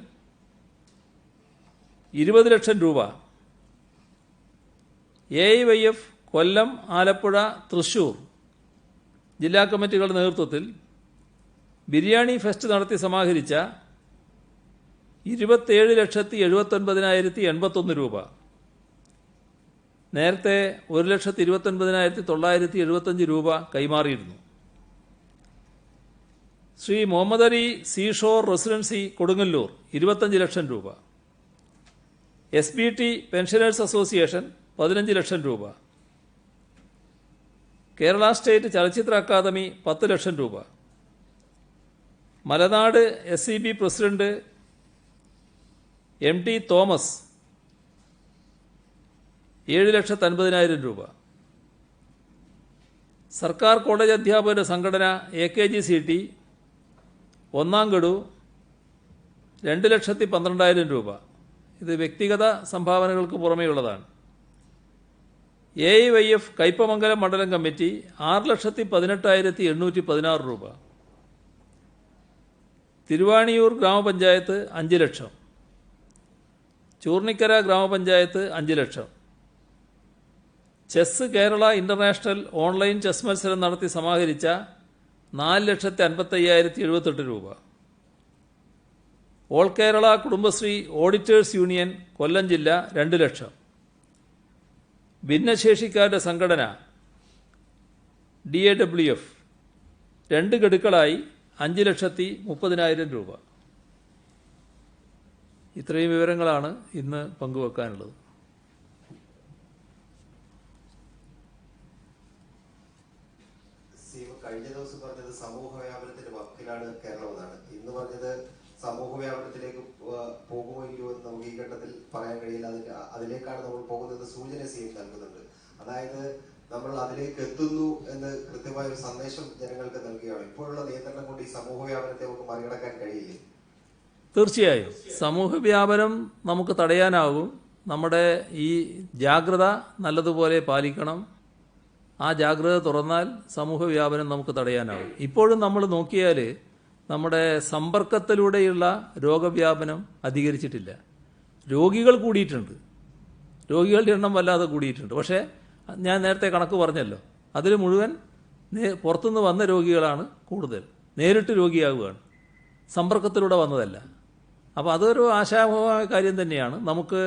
20 ലക്ഷം രൂപ, AIYF കൊല്ലം, ആലപ്പുഴ, തൃശൂർ ജില്ലാ കമ്മിറ്റികളുടെ നേതൃത്വത്തിൽ ബിരിയാണി ഫെസ്റ്റ് നടത്തി സമാഹരിച്ച 27,79,081 രൂപ നേരത്തെ 1,29,975 രൂപ കൈമാറിയിരുന്നു. ശ്രീ മുഹമ്മദ് അലി സീഷോർ റെസിഡൻസി കൊടുങ്ങല്ലൂർ 25 ലക്ഷം രൂപ. SBT പെൻഷനേഴ്സ് അസോസിയേഷൻ 15 ലക്ഷം രൂപ. കേരള സ്റ്റേറ്റ് ചലച്ചിത്ര അക്കാദമി 10 ലക്ഷം രൂപ. മലനാട് SCB പ്രസിഡന്റ് MT തോമസ് 7,50,000 രൂപ. സർക്കാർ കോളേജ് അധ്യാപകരുടെ സംഘടന AKGCT ഒന്നാം ഗഡു 2,12,000 രൂപ. ഇത് വ്യക്തിഗത സംഭാവനകൾക്ക് പുറമെയുള്ളതാണ്. AIYF കയ്പമംഗലം മണ്ഡലം കമ്മിറ്റി 6,18,816 രൂപ. തിരുവാണിയൂർ ഗ്രാമപഞ്ചായത്ത് 5 ലക്ഷം. ചൂർണിക്കര ഗ്രാമപഞ്ചായത്ത് 5 lakh. Chess Kerala international online chess മത്സരം നടത്തി സമാഹരിച്ച 4,55,078 രൂപ. All Kerala Kudumbashree auditors union Kollam ജില്ല 2 ലക്ഷം. ഭിന്നശേഷിക്കാരുടെ സംഘടന DAWF 2 ഗഡുക്കളായി 5,30,000 രൂപ. ഇത്രയും വിവരങ്ങളാണ് ഇന്ന് പങ്കുവെക്കാനുള്ളത്. കഴിഞ്ഞ ദിവസം പറഞ്ഞത് സമൂഹ വ്യാപനത്തിന്റെ വക്കിലാണ് കേരളം എന്നാണ്. ഇന്ന് പറഞ്ഞത് സമൂഹ വ്യാപനത്തിലേക്ക് പോകുമോ ഇല്ലയോ എന്ന് നമുക്ക് ഈ ഘട്ടത്തിൽ പറയാൻ കഴിയില്ല. അതിലേക്കാണ് നമ്മൾ പോകുന്നത് സൂചന CM നൽകുന്നുണ്ട്. അതായത് നമ്മൾ അതിലേക്ക് എത്തുന്നു എന്ന് കൃത്യമായ ഒരു സന്ദേശം ജനങ്ങൾക്ക് നൽകുകയാണ്. ഇപ്പോഴുള്ള നിയന്ത്രണം കൊണ്ട് ഈ സമൂഹ വ്യാപനത്തെ നമുക്ക് മറികടക്കാൻ കഴിയില്ലേ? തീർച്ചയായും സമൂഹ വ്യാപനം നമുക്ക് തടയാനാകും. നമ്മുടെ ഈ ജാഗ്രത നല്ലതുപോലെ പാലിക്കണം. ആ ജാഗ്രത തുറന്നാൽ സമൂഹ വ്യാപനം നമുക്ക് തടയാനാകും. ഇപ്പോഴും നമ്മൾ നോക്കിയാൽ നമ്മുടെ സമ്പർക്കത്തിലൂടെയുള്ള രോഗവ്യാപനം അധികരിച്ചിട്ടില്ല. രോഗികൾ കൂടിയിട്ടുണ്ട്, രോഗികളുടെ എണ്ണം വല്ലാതെ കൂടിയിട്ടുണ്ട്. പക്ഷേ ഞാൻ നേരത്തെ കണക്ക് പറഞ്ഞല്ലോ, അതിൽ മുഴുവൻ പുറത്തുനിന്ന് വന്ന രോഗികളാണ് കൂടുതൽ, നേരിട്ട് രോഗിയാവുകയാണ്, സമ്പർക്കത്തിലൂടെ വന്നതല്ല. അപ്പോൾ അതൊരു ആശാവഹമായ കാര്യം തന്നെയാണ്. നമുക്ക്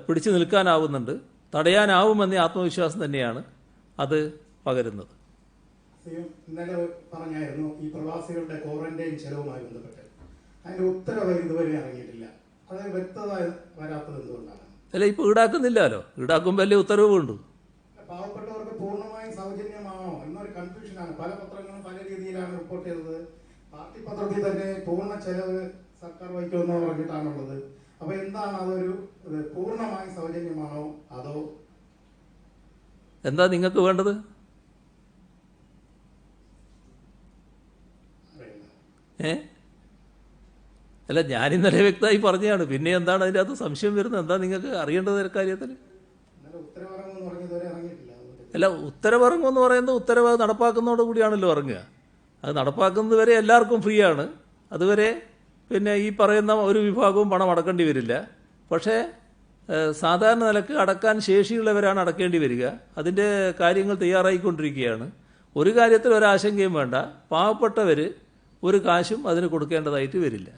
പിടിച്ചു നിൽക്കാനാവുന്നുണ്ട്, തടയാനാവുമെന്ന ആത്മവിശ്വാസം തന്നെയാണ് അത് പകരുന്നത്. ഇന്നലെ പറഞ്ഞായിരുന്നു ഈ പ്രവാസികളുടെ ക്വാറന്റൈൻ ചെലവുമായി ബന്ധപ്പെട്ട് അതിന്റെ ഉത്തരവ് ഇതുവരെ ഇറങ്ങിയിട്ടില്ല. അതിന് വ്യക്തത വരാത്തത് എന്തുകൊണ്ടാണ്? അല്ല, ഇപ്പോൾ ഈടാക്കുന്നില്ലല്ലോ. ഈടാക്കുമ്പോൾ വലിയ ഉത്തരവ് ഉണ്ട്. പാവപ്പെട്ടവർക്ക് പൂർണ്ണമായും സൗജന്യമാണോ എന്നൊരു കൺഫ്യൂഷനാണ്. പല പത്രങ്ങളും പല രീതിയിലാണ് റിപ്പോർട്ട് ചെയ്തത്. പാർട്ടി പത്രത്തിൽ തന്നെ പൂർണ്ണ ചെലവ് സർക്കാർ വഹിക്കുമെന്ന് പറഞ്ഞിട്ടാണുള്ളത്. അപ്പൊ എന്താണ് അതൊരു പൂർണ്ണമായും സൗജന്യമാണോ അതോ എന്താ നിങ്ങൾക്ക് വേണ്ടത്? അല്ല, ഞാനിന്നലെ വ്യക്തമായി പറഞ്ഞതാണ്. പിന്നെ എന്താണ് അതിൻ്റെ അകത്ത് സംശയം വരുന്നത്? എന്താ നിങ്ങൾക്ക് അറിയേണ്ടത് കാര്യത്തിൽ? അല്ല, ഉത്തരവിറങ്ങുമെന്ന് പറയുന്നത് ഉത്തരവ് നടപ്പാക്കുന്നതോട് കൂടിയാണല്ലോ ഇറങ്ങുക. അത് നടപ്പാക്കുന്നത് വരെ എല്ലാവർക്കും ഫ്രീ ആണ്. അതുവരെ പിന്നെ ഈ പറയുന്ന ഒരു വിഭാഗവും പണം അടക്കേണ്ടി വരില്ല. പക്ഷേ സാധാരണ നിലക്ക് അടക്കാൻ ശേഷിയുള്ളവരാണ് അടക്കേണ്ടി വരിക. അതിൻ്റെ കാര്യങ്ങൾ തയ്യാറായിക്കൊണ്ടിരിക്കുകയാണ്. ഒരു കാര്യത്തിൽ ഒരാശങ്കയും വേണ്ട, പാവപ്പെട്ടവർ ഒരു കാശും അതിന് കൊടുക്കേണ്ടതായിട്ട് വരില്ല.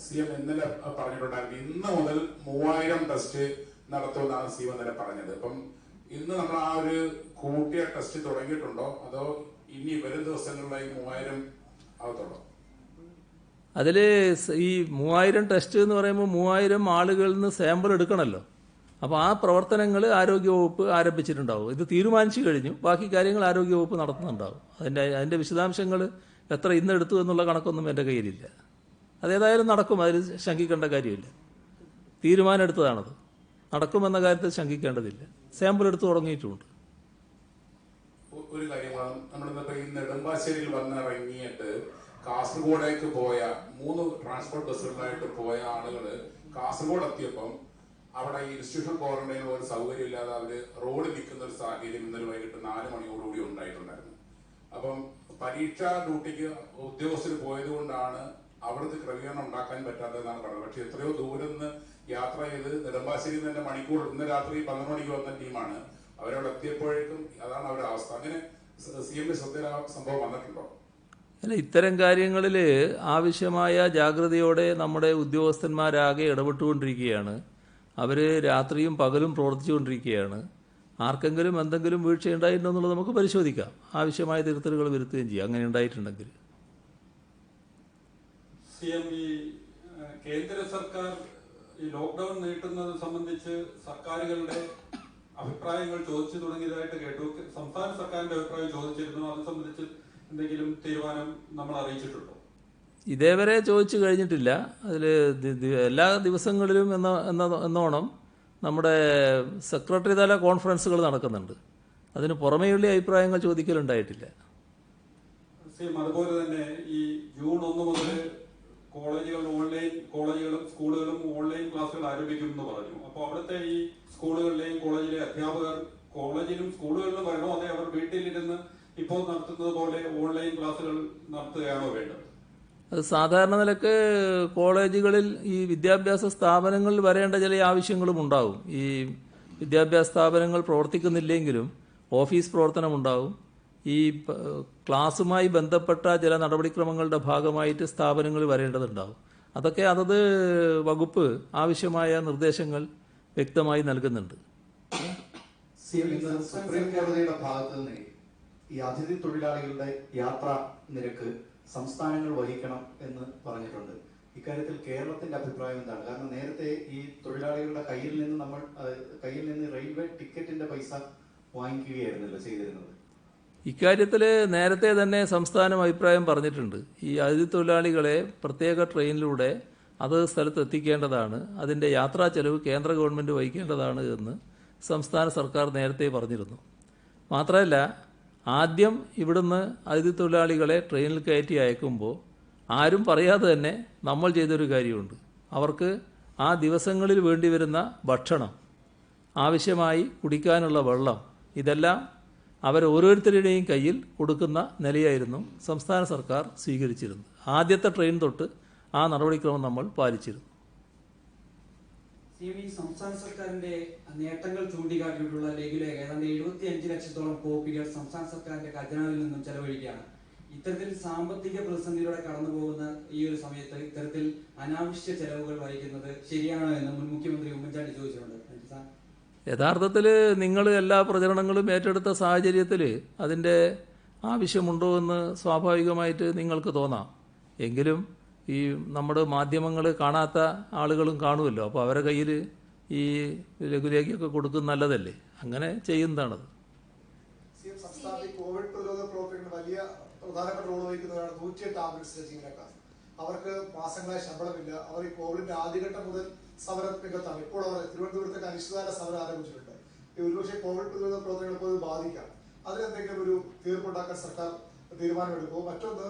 CM ഇന്നലെ പറഞ്ഞിട്ടുണ്ടായിരുന്നു ഇന്ന് മുതൽ 3000 ടെസ്റ്റ് നടത്തുമെന്നാണ് CM ഇന്നലെ പറഞ്ഞത്. അപ്പം ഇന്ന് നമ്മൾ ആ ഒരു കൂട്ടിയ ടെസ്റ്റ് തുടങ്ങിയിട്ടുണ്ടോ അതോ ഇനി വരും ദിവസങ്ങളിലായി 3000 ആവത്തുള്ളൂ? അതിൽ ഈ 3000 ടെസ്റ്റ് എന്ന് പറയുമ്പോൾ 3000 ആളുകളിൽ നിന്ന് സാമ്പിൾ എടുക്കണമല്ലോ. അപ്പോൾ ആ പ്രവർത്തനങ്ങൾ ആരോഗ്യവകുപ്പ് ആരംഭിച്ചിട്ടുണ്ടാവും. ഇത് തീരുമാനിച്ചു കഴിഞ്ഞു. ബാക്കി കാര്യങ്ങൾ ആരോഗ്യവകുപ്പ് നടത്തുന്നുണ്ടാവും. അതിൻ്റെ വിശദാംശങ്ങൾ എത്ര ഇന്ന് എടുത്തു എന്നുള്ള കണക്കൊന്നും എൻ്റെ കയ്യിലില്ല. അതേതായാലും നടക്കും, അതിൽ ശങ്കിക്കേണ്ട കാര്യമില്ല. തീരുമാനം എടുത്തതാണത്, നടക്കുമെന്ന കാര്യത്തിൽ ശങ്കിക്കേണ്ടതില്ല. സാമ്പിൾ എടുത്തു തുടങ്ങിയിട്ടുമുണ്ട്. ഒരു കാര്യമാണ്, നമ്മളിന്നിപ്പോ ഈ നെടുമ്പാശ്ശേരിയിൽ വന്നിറങ്ങിയിട്ട് കാസർഗോഡേക്ക് പോയ 3 ട്രാൻസ്പോർട്ട് ബസ്സുകളായിട്ട് പോയ ആളുകള് കാസർഗോഡ് എത്തിയപ്പം അവിടെ ഈ ഇൻസ്റ്റിറ്റ്യൂഷൻ ക്വാറന്റൈൻ ഒരു സൗകര്യം ഇല്ലാതെ അവര് റോഡിൽ നിൽക്കുന്ന ഒരു സാഹചര്യം ഇന്നലെ വൈകിട്ട് 4 മണിയോടുകൂടി ഉണ്ടായിട്ടുണ്ടായിരുന്നു. അപ്പം പരീക്ഷാ ഡ്യൂട്ടിക്ക് ഉദ്യോഗസ്ഥർ പോയത് കൊണ്ടാണ് അവിടുത്തെ ക്രമീകരണം ഉണ്ടാക്കാൻ പറ്റാത്തതെന്നാണ് പറഞ്ഞത്. പക്ഷെ എത്രയോ ദൂരം നിന്ന് യാത്ര ചെയ്ത് നെടുമ്പാശ്ശേരിയിൽ നിന്ന് മണിക്കൂർ ഇന്ന് രാത്രി 12 മണിക്ക് വന്ന ടീമാണ്. അവരവിടെ എത്തിയപ്പോഴേക്കും അതാണ് അവരുടെ അവസ്ഥ. അങ്ങനെ CM ശ്രദ്ധയിൽ സംഭവം വന്നിട്ടുണ്ടോ? അല്ല, ഇത്തരം കാര്യങ്ങളിൽ ആവശ്യമായ ജാഗ്രതയോടെ നമ്മുടെ ഉദ്യോഗസ്ഥന്മാരാകെ ഇടപെട്ടുകൊണ്ടിരിക്കുകയാണ്. അവർ രാത്രിയും പകലും പ്രവർത്തിച്ചുകൊണ്ടിരിക്കുകയാണ്. ആർക്കെങ്കിലും എന്തെങ്കിലും വീഴ്ചയുണ്ടായിട്ടുണ്ടോ എന്നുള്ളത് നമുക്ക് പരിശോധിക്കാം, ആവശ്യമായ തിരുത്തലുകൾ വരുത്തുകയും ചെയ്യാം അങ്ങനെ ഉണ്ടായിട്ടുണ്ടെങ്കിൽ. കേന്ദ്ര സർക്കാർ ഈ ലോക്ക്ഡൌൺ നീട്ടുന്നത് സംബന്ധിച്ച് സർക്കാരുകളുടെ അഭിപ്രായങ്ങൾ ചോദിച്ചു തുടങ്ങിയതായിട്ട് കേട്ടു. സംസ്ഥാന സർക്കാരിന്റെ അഭിപ്രായം ചോദിച്ചിരുന്നു. അത് സംബന്ധിച്ച് എന്തെങ്കിലും തീരുമാനം നമ്മൾ അറിയിച്ചിട്ടുണ്ടോ? ഇതേവരെ ചോദിച്ചു കഴിഞ്ഞിട്ടില്ല. അതിൽ എല്ലാ ദിവസങ്ങളിലും എന്നോണം നമ്മുടെ സെക്രട്ടറി തല കോൺഫറൻസുകൾ നടക്കുന്നുണ്ട്. അതിന് പുറമേയുള്ള അഭിപ്രായങ്ങൾ ചോദിക്കലുണ്ടായിട്ടില്ല. അതുപോലെ തന്നെ ഈ ജൂൺ 1 മുതൽ കോളേജുകളും സ്കൂളുകളും ഓൺലൈൻ ക്ലാസ്സുകൾ ആരംഭിക്കും എന്ന് പറഞ്ഞു. അപ്പോൾ അവിടുത്തെ ഈ സ്കൂളുകളിലെയും കോളേജിലെ അധ്യാപകർ കോളേജിലും സ്കൂളുകളിലും വരണോ, അതെ അവർ വീട്ടിലിരുന്ന് ഇപ്പോൾ നടത്തുന്നത് പോലെ ഓൺലൈൻ ക്ലാസ്സുകൾ നടത്തുകയാണോ വേണ്ടത്? അത് സാധാരണ നിലക്ക് കോളേജുകളിൽ ഈ വിദ്യാഭ്യാസ സ്ഥാപനങ്ങളിൽ വരേണ്ട ചില ആവശ്യങ്ങളും ഉണ്ടാവും. ഈ വിദ്യാഭ്യാസ സ്ഥാപനങ്ങൾ പ്രവർത്തിക്കുന്നില്ലെങ്കിലും ഓഫീസ് പ്രവർത്തനമുണ്ടാവും. ഈ ക്ലാസ്സുമായി ബന്ധപ്പെട്ട ചില നടപടിക്രമങ്ങളുടെ ഭാഗമായിട്ട് സ്ഥാപനങ്ങൾ വരേണ്ടതുണ്ടാവും. അതൊക്കെ അതത് വകുപ്പ് ആവശ്യമായ നിർദ്ദേശങ്ങൾ വ്യക്തമായി നൽകുന്നുണ്ട്. സുപ്രീം കോടതിയുടെ ഭാഗത്ത് നിന്ന് ഈ അതിഥി തൊഴിലാളികളുടെ യാത്രാ നിരക്ക് സംസ്ഥാനങ്ങൾ വഹിക്കണം എന്ന് പറഞ്ഞിട്ടുണ്ട്. ഇക്കാര്യത്തിൽ കേരളത്തിന്റെ അഭിപ്രായം എന്താണ്? കാരണം നേരത്തെ ഈ തൊഴിലാളികളുടെ കയ്യിൽ നിന്ന് റെയിൽവേ ടിക്കറ്റിന്റെ പൈസ വാങ്ങിക്കുകയായിരുന്നല്ലോ ചെയ്തിരുന്നത്. ഇക്കാര്യത്തിൽ നേരത്തെ തന്നെ സംസ്ഥാനം അഭിപ്രായം പറഞ്ഞിട്ടുണ്ട്. ഈ അതിഥി തൊഴിലാളികളെ പ്രത്യേക ട്രെയിനിലൂടെ അത് സ്ഥലത്ത് എത്തിക്കേണ്ടതാണ്, അതിൻ്റെ യാത്രാ ചെലവ് കേന്ദ്ര ഗവൺമെൻറ് വഹിക്കേണ്ടതാണ് എന്ന് സംസ്ഥാന സർക്കാർ നേരത്തെ പറഞ്ഞിരുന്നു. മാത്രമല്ല, ആദ്യം ഇവിടുന്ന് അതിഥി തൊഴിലാളികളെ ട്രെയിനിൽ കയറ്റി അയക്കുമ്പോൾ ആരും പറയാതെ തന്നെ നമ്മൾ ചെയ്തൊരു കാര്യമുണ്ട്. അവർക്ക് ആ ദിവസങ്ങളിൽ വേണ്ടിവരുന്ന ഭക്ഷണം, ആവശ്യമായി കുടിക്കാനുള്ള വെള്ളം, ഇതെല്ലാം അവരോരോരുത്തരുടെയും കയ്യിൽ കൊടുക്കുന്ന നിലയായിരുന്നു സംസ്ഥാന സർക്കാർ സ്വീകരിച്ചിരുന്നത്. ആദ്യത്തെ ട്രെയിൻ തൊട്ട് ആ നടപടിക്രമം നമ്മൾ പാലിച്ചിരുന്നു. സംസ്ഥാന സർക്കാരിന്റെ നേട്ടങ്ങൾ ചൂണ്ടിക്കാട്ടിയിട്ടുള്ള ലഘുലേഖ ഏതാണ്ട് 75 ലക്ഷത്തോളം കോപ്പികൾ സംസ്ഥാന സർക്കാരിന്റെ ഖജനാവിൽ നിന്നും ചെലവഴിക്കുകയാണ്. ഇത്തരത്തിൽ സാമ്പത്തിക പ്രതിസന്ധിയിലൂടെ കടന്നു പോകുന്ന ഈ ഒരു സമയത്ത് ഇത്തരത്തിൽ അനാവശ്യ ചെലവുകൾ വഹിക്കുന്നത് ശരിയാണോ എന്ന് മുൻ മുഖ്യമന്ത്രി ഉമ്മൻചാണ്ടി ചോദിച്ചിട്ടുണ്ട്. യഥാർത്ഥത്തിൽ നിങ്ങൾ എല്ലാ പ്രചരണങ്ങളും ഏറ്റെടുത്ത സാഹചര്യത്തിൽ അതിൻ്റെ ആവശ്യമുണ്ടോ എന്ന് സ്വാഭാവികമായിട്ട് നിങ്ങൾക്ക് തോന്നാം. എങ്കിലും ഈ നമ്മുടെ മാധ്യമങ്ങൾ കാണാത്ത ആളുകളും കാണുമല്ലോ. അപ്പോൾ അവരുടെ കയ്യിൽ ഈ ലഘുലേഖയൊക്കെ കൊടുക്കുന്നത് നല്ലതല്ലേ, അങ്ങനെ ചെയ്യുന്നതാണത്. സംസ്ഥാനത്ത് കോവിഡ് പ്രതിരോധ പ്രവർത്തനങ്ങൾ വലിയ പ്രധാനപ്പെട്ട റോൾ വഹിക്കുന്നവരാണ് 108 ആംബുലൻസിലെ ജീവനക്കാർ. അവർക്ക് മാസങ്ങളായി ശമ്പളമില്ല. അവർ ഈ കോവിഡിന്റെ ആദ്യഘട്ടം മുതൽ സമര രംഗത്താണ്. ഇപ്പോൾ അവർ തിരുവനന്തപുരത്തേക്ക് അനിശ്ചിതകാല സമരം ആരംഭിച്ചിട്ടുണ്ട്. ഒരുപക്ഷെ കോവിഡ് പ്രതിരോധ പ്രവർത്തനങ്ങൾ ഇപ്പോൾ ബാധിക്കാം. അതിനെന്തെങ്കിലും ഒരു തീർപ്പുണ്ടാക്കാൻ സർക്കാർ തീരുമാനമെടുക്കുമോ? മറ്റൊന്ന്,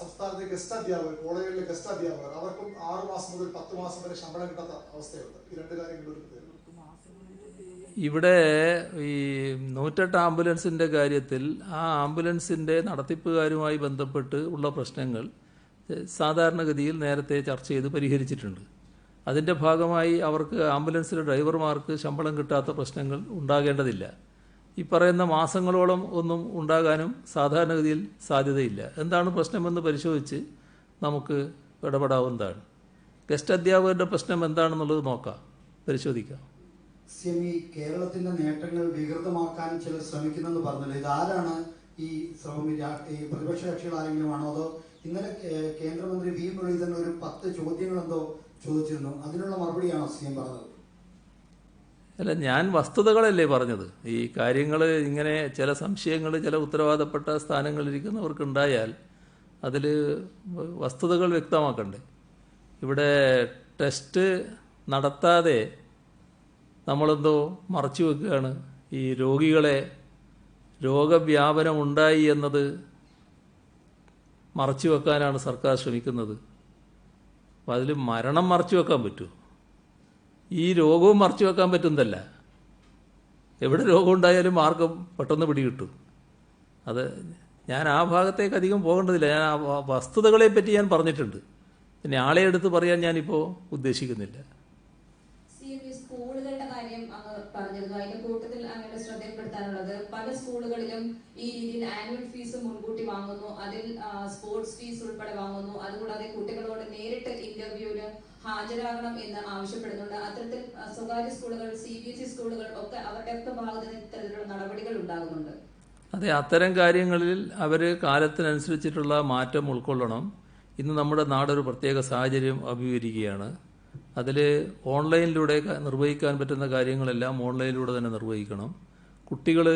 സംസ്ഥാനത്തെ ഗസ്റ്റ് അധ്യാപകർ, കോളേജുകളിലെ ഗസ്റ്റ് അധ്യാപകർ, അവർക്കും 6 മാസം മുതൽ 10 മാസം വരെ ശമ്പളം കിട്ടാത്ത അവസ്ഥയുണ്ട്. ഈ രണ്ട് കാര്യങ്ങളും ഇവിടെ ഈ 108 ആംബുലൻസിൻ്റെ കാര്യത്തിൽ ആ ആംബുലൻസിൻ്റെ നടത്തിപ്പുകാരുമായി ബന്ധപ്പെട്ട് ഉള്ള പ്രശ്നങ്ങൾ സാധാരണഗതിയിൽ നേരത്തെ ചർച്ച ചെയ്ത് പരിഹരിച്ചിട്ടുണ്ട്. അതിൻ്റെ ഭാഗമായി അവർക്ക് ആംബുലൻസിലെ ഡ്രൈവർമാർക്ക് ശമ്പളം കിട്ടാത്ത പ്രശ്നങ്ങൾ ഉണ്ടാകേണ്ടതില്ല. ഈ പറയുന്ന മാസങ്ങളോളം ഒന്നും ഉണ്ടാകാനും സാധാരണഗതിയിൽ സാധ്യതയില്ല. എന്താണ് പ്രശ്നമെന്ന് പരിശോധിച്ച് നമുക്ക് ഇടപെടാവുന്നതാണ്. ഗസ്റ്റ് അധ്യാപകരുടെ പ്രശ്നം എന്താണെന്നുള്ളത് നോക്കാം, പരിശോധിക്കാം. കേരളത്തിന്റെ നേട്ടങ്ങൾ വികൃതമാക്കാൻ ചിലർ ശ്രമിക്കുന്നെന്ന് പറഞ്ഞല്ലോ. ഇതാരാണ് ഈ ശ്രമം? ഈ പ്രതിപക്ഷ കക്ഷികൾ ആരെങ്കിലും ആണോ? അതോ ഇന്നലെ കേന്ദ്രമന്ത്രി വി മുരളീധരൻ ഒരു 10 ചോദ്യങ്ങൾ എന്തോ ചോദിച്ചിരുന്നു, അതിനുള്ള മറുപടിയാണോ CM പറഞ്ഞത്? അല്ല, ഞാൻ വസ്തുതകളല്ലേ പറഞ്ഞത്. ഈ കാര്യങ്ങൾ ഇങ്ങനെ ചില സംശയങ്ങൾ ചില ഉത്തരവാദപ്പെട്ട സ്ഥാനങ്ങളിലിരിക്കുന്നവർക്കുണ്ടായാൽ അതിൽ വസ്തുതകൾ വ്യക്തമാക്കണ്ടേ. ഇവിടെ ടെസ്റ്റ് നടത്താതെ നമ്മളെന്തോ മറച്ചു വെക്കുകയാണ്. ഈ രോഗവ്യാപനം ഉണ്ടായി എന്നത് മറച്ചു വെക്കാനാണ് സർക്കാർ ശ്രമിക്കുന്നത്. അപ്പം അതിൽ മരണം മറച്ചു വെക്കാൻ പറ്റുമോ? ഈ രോഗവും മറച്ചു വെക്കാൻ പറ്റുന്നതല്ല. എവിടെ രോഗം ഉണ്ടായാലും ആർക്കും പെട്ടെന്ന് പിടികിട്ടും. അത് ഞാൻ ആ ഭാഗത്തേക്ക് അധികം പോകേണ്ടതില്ല. ഞാൻ ആ വസ്തുതകളെ പറ്റി ഞാൻ പറഞ്ഞിട്ടുണ്ട്. പിന്നെ ആളെ എടുത്ത് പറയാൻ ഞാനിപ്പോൾ ഉദ്ദേശിക്കുന്നില്ല. സ്കൂളുകളുടെ കാര്യം അങ്ങ് പറഞ്ഞിരുന്നു. അതിന്റെ കൂട്ടത്തിൽ അങ്ങനെ ശ്രദ്ധയിൽപ്പെടുത്താനുള്ളത്, പല സ്കൂളുകളിലും ഈ രീതിയിൽ ആനുവൽ ഫീസ് മുൻകൂട്ടി വാങ്ങുന്നു, അതിൽ സ്പോർട്സ് ഫീസ് ഉൾപ്പെടെ വാങ്ങുന്നു. അതുകൂടാതെ കുട്ടികളോട് നേരിട്ട് ഇന്റർവ്യൂവിന് ഹാജരാകണം എന്ന് ആവശ്യപ്പെടുന്നുണ്ട്. അത്തരത്തിൽ സ്വകാര്യ സ്കൂളുകൾ, CBSE സ്കൂളുകൾ ഒക്കെ അവരുടെയൊക്കെ ഭാഗത്ത് നിന്ന് ഇത്തരത്തിലുള്ള നടപടികൾ ഉണ്ടാകുന്നുണ്ട്. അതെ, അത്തരം കാര്യങ്ങളിൽ അവർ കാലത്തിനനുസരിച്ചിട്ടുള്ള മാറ്റം ഉൾക്കൊള്ളണം. ഇന്ന് നമ്മുടെ നാടൊരു പ്രത്യേക സാഹചര്യം അഭിമുഖീകരിക്കുകയാണ്. അതിൽ ഓൺലൈനിലൂടെ നിർവഹിക്കാൻ പറ്റുന്ന കാര്യങ്ങളെല്ലാം ഓൺലൈനിലൂടെ തന്നെ നിർവഹിക്കണം. കുട്ടികൾ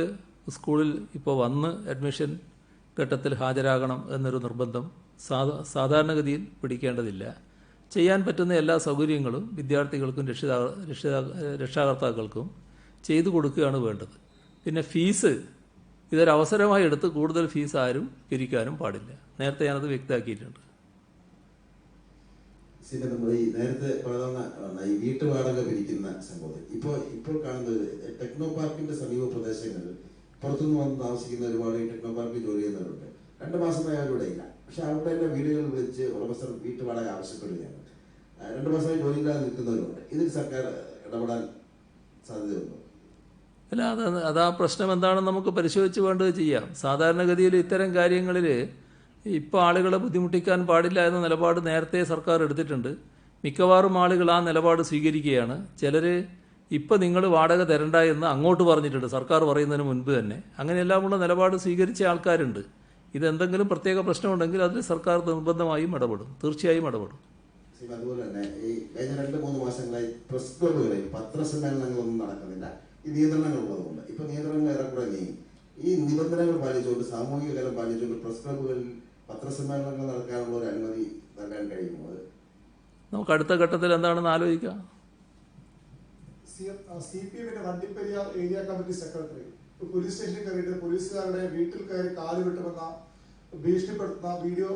സ്കൂളിൽ ഇപ്പോൾ വന്ന് അഡ്മിഷൻ ഘട്ടത്തിൽ ഹാജരാകണം എന്നൊരു നിർബന്ധം സാധാരണഗതിയിൽ പിടിക്കേണ്ടതില്ല. ചെയ്യാൻ പറ്റുന്ന എല്ലാ സൗകര്യങ്ങളും വിദ്യാർത്ഥികൾക്കും രക്ഷാകർത്താക്കൾക്കും ചെയ്തു കൊടുക്കുകയാണ് വേണ്ടത്. പിന്നെ ഫീസ് ഇതൊരവസരമായി എടുത്ത് കൂടുതൽ ഫീസ് ആരും പിരിക്കാനും പാടില്ല. നേരത്തെ ഞാനത് വ്യക്തമാക്കിയിട്ടുണ്ട്. നമ്മൾ ഈ നേരത്തെ പറഞ്ഞ ഈ വീട്ടുവാടക പിരിക്കുന്ന സംഭവത്തിൽ ഇപ്പോൾ കാണുന്നത് ടെക്നോ പാർക്കിന്റെ സമീപ പ്രദേശങ്ങളിൽ പുറത്തുനിന്ന് വന്ന് താമസിക്കുന്ന ഒരുപാട് ഈ ടെക്നോ പാർക്കിൽ ജോലി ചെയ്യുന്നവരുണ്ട്. 2 മാസമായി അവരുടെ ഇല്ല. പക്ഷെ അവരുടെ എല്ലാ വീടുകളിൽ വിളിച്ച് ഉടമസ്ഥർ വീട്ടുവാടക ആവശ്യപ്പെടുകയാണ്. 2 മാസമായി ജോലിയില്ലാതെ നിൽക്കുന്നവരുണ്ട്. ഇതിൽ സർക്കാർ ഇടപെടാൻ സാധ്യതയുണ്ടോ? അല്ല, അതാ പ്രശ്നം എന്താണെന്ന് നമുക്ക് പരിശോധിച്ച് വേണ്ടത് ചെയ്യാം. സാധാരണഗതിയിൽ ഇത്തരം കാര്യങ്ങളിൽ ഇപ്പോൾ ആളുകളെ ബുദ്ധിമുട്ടിക്കാൻ പാടില്ല എന്ന നിലപാട് നേരത്തെ സർക്കാർ എടുത്തിട്ടുണ്ട്. മിക്കവാറും ആളുകൾ ആ നിലപാട് സ്വീകരിക്കുകയാണ്. ചിലർ ഇപ്പം നിങ്ങൾ വാടക തരണ്ട എന്ന് അങ്ങോട്ട് പറഞ്ഞിട്ടുണ്ട്, സർക്കാർ പറയുന്നതിന് മുൻപ് തന്നെ. അങ്ങനെയെല്ലാമുള്ള നിലപാട് സ്വീകരിച്ച ആൾക്കാരുണ്ട്. ഇതെന്തെങ്കിലും പ്രത്യേക പ്രശ്നമുണ്ടെങ്കിൽ അതിൽ സർക്കാർ നിർബന്ധമായും ഇടപെടും, തീർച്ചയായും ഇടപെടും. അതുപോലെ തന്നെ ഈ കഴിഞ്ഞ 2-3 മാസങ്ങളായി പ്രസ് ക്ലബുകളിൽ പത്രസമ്മേളനങ്ങളൊന്നും നടക്കുന്നില്ല. ഈ നിയന്ത്രണങ്ങൾ ഉള്ളതുകൊണ്ട് ഇപ്പോൾ നിയന്ത്രണങ്ങൾ ഏറെക്കുറെ നീങ്ങി. ഈ നിബന്ധനകൾ പാലിച്ചുകൊണ്ട്, സാമൂഹിക കലം പാലിച്ചുകൊണ്ട് പ്രസ് ക്ലബുകളിൽ പത്രസമ്മേളനങ്ങൾ നടക്കാനുള്ള ഒരു അനുമതി നൽകാൻ കഴിയുമോ? നമുക്ക് അടുത്ത ഘട്ടത്തിൽ എന്താണെന്ന് ആലോചിക്കാം. CPM-ന്റെ Vandiperiyar area committee secretary police സ്റ്റേഷനിൽ കയറിയിട്ട് പോലീസുകാരുടെ വീട്ടിൽ കയറി കാല് വിട്ടുമെന്ന ഭീഷണിപ്പെടുത്തുന്ന വീഡിയോ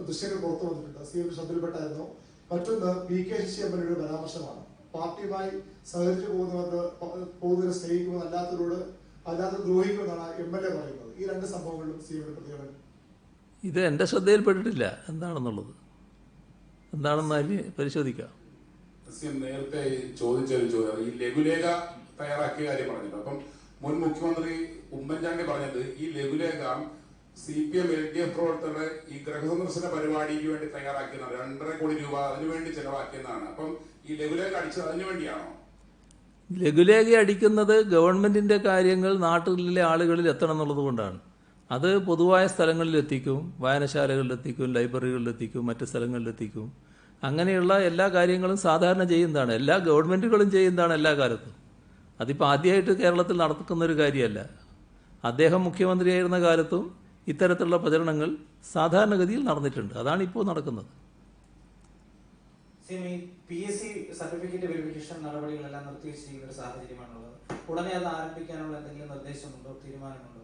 ദൃശ്യങ്ങൾ പുറത്തു വന്നിട്ടുണ്ട്. CM ശ്രദ്ധയിൽപ്പെട്ടായിരുന്നു. മറ്റൊന്ന് PK ശശി എംഎൽഎയുടെ പരാമർശമാണ്. പാർട്ടിയുമായി സഹകരിച്ചു പോകുന്നവരെ സ്നേഹിക്കുമെന്ന് അല്ലാത്തവരോട് ദ്രോഹിക്കുമെന്നാണ് MLA പറയുന്നത്. ഈ 2 സംഭവങ്ങളിലും CM-യുടെ പ്രതികരണം ഇത് എൻ്റെ ശ്രദ്ധയിൽപ്പെട്ടിട്ടില്ല. എന്താണെന്നുള്ളത് എന്താണെന്ന് പരിശോധിക്കാം. നേരത്തെ ചോദിച്ചൊരു ചോദ്യം ഈ ലഘുലേഖ തയ്യാറാക്കിയ കാര്യം പറഞ്ഞിട്ടുണ്ട്. അപ്പം മുൻ മുഖ്യമന്ത്രി ഉമ്മൻചാണ്ടി പറഞ്ഞത് ഈ ലഘുലേഖ CPM LDF പ്രവർത്തകരുടെ ഈ ഗൃഹസന്ദർശന പരിപാടിക്ക് വേണ്ടി തയ്യാറാക്കിയതാണ്. 2.5 കോടി രൂപ അതിനുവേണ്ടി ചെലവാക്കിയതാണ്. അപ്പം ഈ ലഘുലേഖ അടിച്ചത് അതിനു വേണ്ടിയാണോ? ലഘുലേഖ അടിക്കുന്നത് ഗവൺമെന്റിന്റെ കാര്യങ്ങൾ നാട്ടിലെ ആളുകളിൽ എത്തണം എന്നുള്ളത് കൊണ്ടാണ്. അത് പൊതുവായ സ്ഥലങ്ങളിലെത്തിക്കും, വായനശാലകളിലെത്തിക്കും, ലൈബ്രറികളിലെത്തിക്കും, മറ്റ് സ്ഥലങ്ങളിലെത്തിക്കും. അങ്ങനെയുള്ള എല്ലാ കാര്യങ്ങളും സാധാരണ ചെയ്യുന്നതാണ്. എല്ലാ ഗവൺമെന്റുകളും ചെയ്യുന്നതാണ് എല്ലാ കാലത്തും. അതിപ്പോൾ ആദ്യമായിട്ട് കേരളത്തിൽ നടക്കുന്ന ഒരു കാര്യമല്ല. അദ്ദേഹം മുഖ്യമന്ത്രിയായിരുന്ന കാലത്തും ഇത്തരത്തിലുള്ള പ്രചരണങ്ങൾ സാധാരണഗതിയിൽ നടന്നിട്ടുണ്ട്. അതാണ് ഇപ്പോൾ നടക്കുന്നത്. PSC സർട്ടിഫിക്കറ്റ് വെരിഫിക്കേഷൻ നടപടികളെല്ലാം നിർത്തിവെച്ചിരിക്കുന്ന ഒരു സാഹചര്യമാണുള്ളത്. ഉടനെ അത് ആരംഭിക്കാനുള്ള എന്തെങ്കിലും നിർദ്ദേശമുണ്ടോ, തീരുമാനമുണ്ടോ?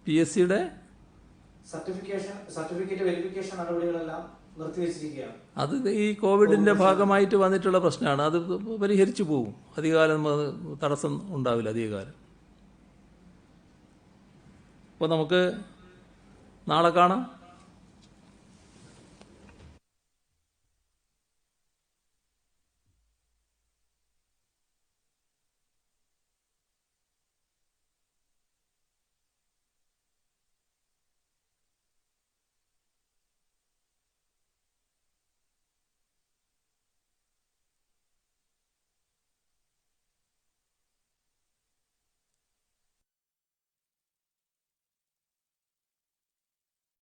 PSCയുടെ സർട്ടിഫിക്കറ്റ് വെരിഫിക്കേഷൻ നടപടികളെല്ലാം നിർത്തിവെച്ചിരിക്കുകയാണ്. അത് ഈ കോവിഡിന്റെ ഭാഗമായിട്ട് വന്നിട്ടുള്ള പ്രശ്നമാണ്. അത് പരിഹരിച്ചു പോകും. അധികകാലം തടസ്സം ഉണ്ടാവില്ല. അധികകാലം. അപ്പോൾ നമുക്ക് നാളെ കാണാം.